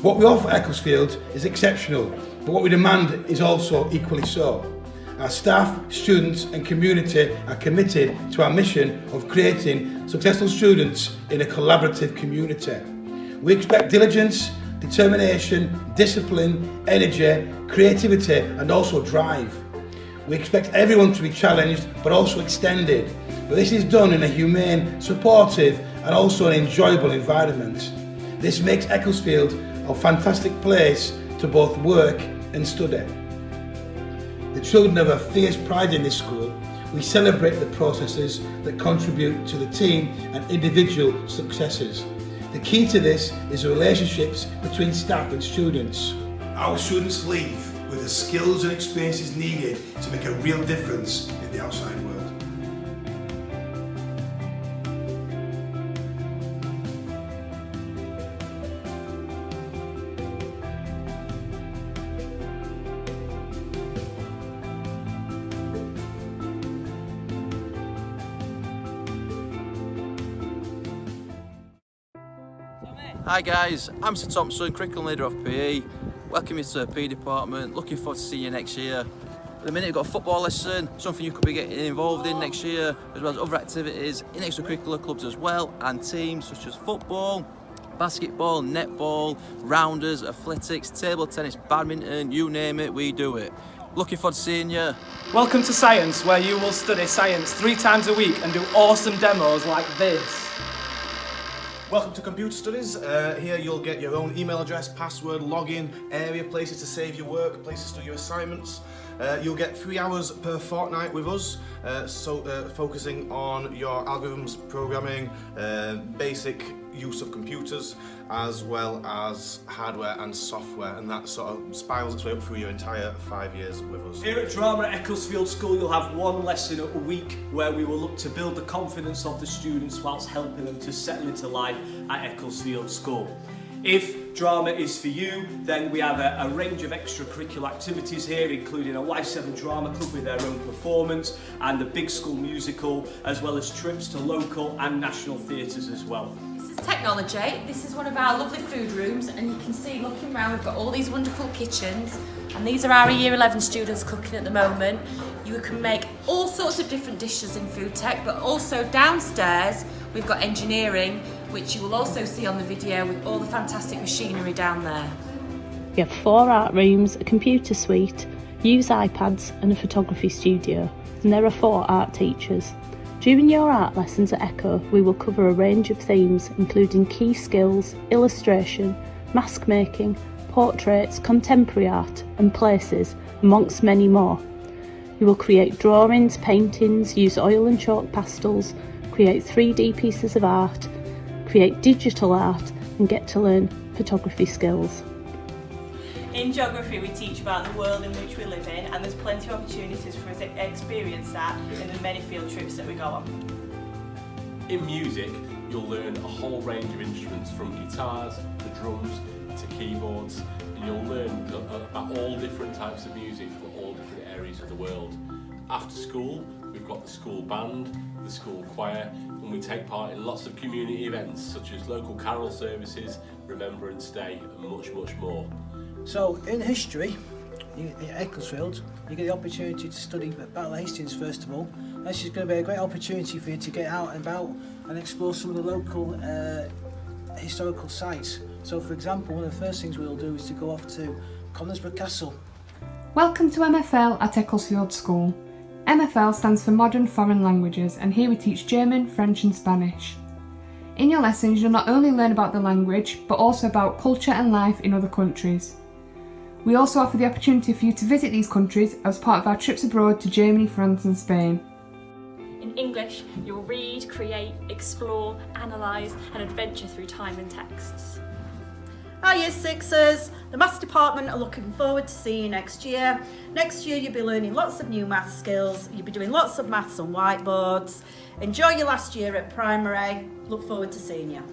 What we offer at Ecclesfield is exceptional, but what we demand is also equally so. Our staff, students and community are committed to our mission of creating successful students in a collaborative community. We expect diligence, determination, discipline, energy, creativity and also drive. We expect everyone to be challenged but also extended, but this is done in a humane, supportive and also an enjoyable environment. This makes Ecclesfield a fantastic place to both work and study. The children have a fierce pride in this school. We celebrate the processes that contribute to the team and individual successes. The key to this is the relationships between staff and students.
Our students leave with the skills and experiences needed to make a real difference in the outside world.
Hi guys, I'm Sir Thompson, curriculum leader of PE. Welcome you to the PE department, looking forward to seeing you next year. At the minute we've got a football lesson, something you could be getting involved in next year, as well as other activities in extracurricular clubs as well, and teams such as football, basketball, netball, rounders, athletics, table tennis, badminton, you name it, we do it. Looking forward to seeing you.
Welcome to Science, where you will study science 3 times a week and do awesome demos like this.
Welcome to Computer Studies. Here you'll get your own email address, password, login, area, places to save your work, places to do your assignments. You'll get 3 hours per fortnight with us, focusing on your algorithms, programming, basic use of computers, as well as hardware and software, and that sort of spirals its way up through your entire 5 years with us.
Here at Drama at Ecclesfield School, you'll have 1 lesson a week where we will look to build the confidence of the students whilst helping them to settle into life at Ecclesfield School. If drama is for you, then we have a range of extracurricular activities here, including a Y7 drama club with their own performance and the Big School musical, as well as trips to local and national theatres as well.
This is technology. This is one of our lovely food rooms, and you can see looking around we've got all these wonderful kitchens, and these are our Year 11 students cooking at the moment. You can make all sorts of different dishes in food tech, but also downstairs we've got engineering, which you will also see on the video with all the fantastic machinery down there.
We have 4 art rooms, a computer suite, use iPads and a photography studio, and there are 4 art teachers. During your art lessons at Echo, we will cover a range of themes including key skills, illustration, mask making, portraits, contemporary art and places, amongst many more. You will create drawings, paintings, use oil and chalk pastels, create 3D pieces of art, create digital art and get to learn photography skills.
In geography, we teach about the world in which we live in, and there's plenty of opportunities for us to experience that in the many field trips that we go on.
In music, you'll learn a whole range of instruments from guitars, the drums, to keyboards, and you'll learn about all different types of music from all different areas of the world. After school, we've got the school band, the school choir, and we take part in lots of community events such as local carol services, Remembrance Day and much, much more.
So in history, at Ecclesfield, you get the opportunity to study Battle of Hastings first of all. This is going to be a great opportunity for you to get out and about and explore some of the local historical sites. So for example, one of the first things we'll do is to go off to Conisbrough Castle.
Welcome to MFL at Ecclesfield School. MFL stands for Modern Foreign Languages, and here we teach German, French and Spanish. In your lessons you'll not only learn about the language, but also about culture and life in other countries. We also offer the opportunity for you to visit these countries as part of our trips abroad to Germany, France and Spain.
In English, you'll read, create, explore, analyse and adventure through time and texts.
Our Year Sixers, the Maths Department are looking forward to seeing you next year. Next year you'll be learning lots of new maths skills, you'll be doing lots of maths on whiteboards. Enjoy your last year at primary, look forward to seeing you.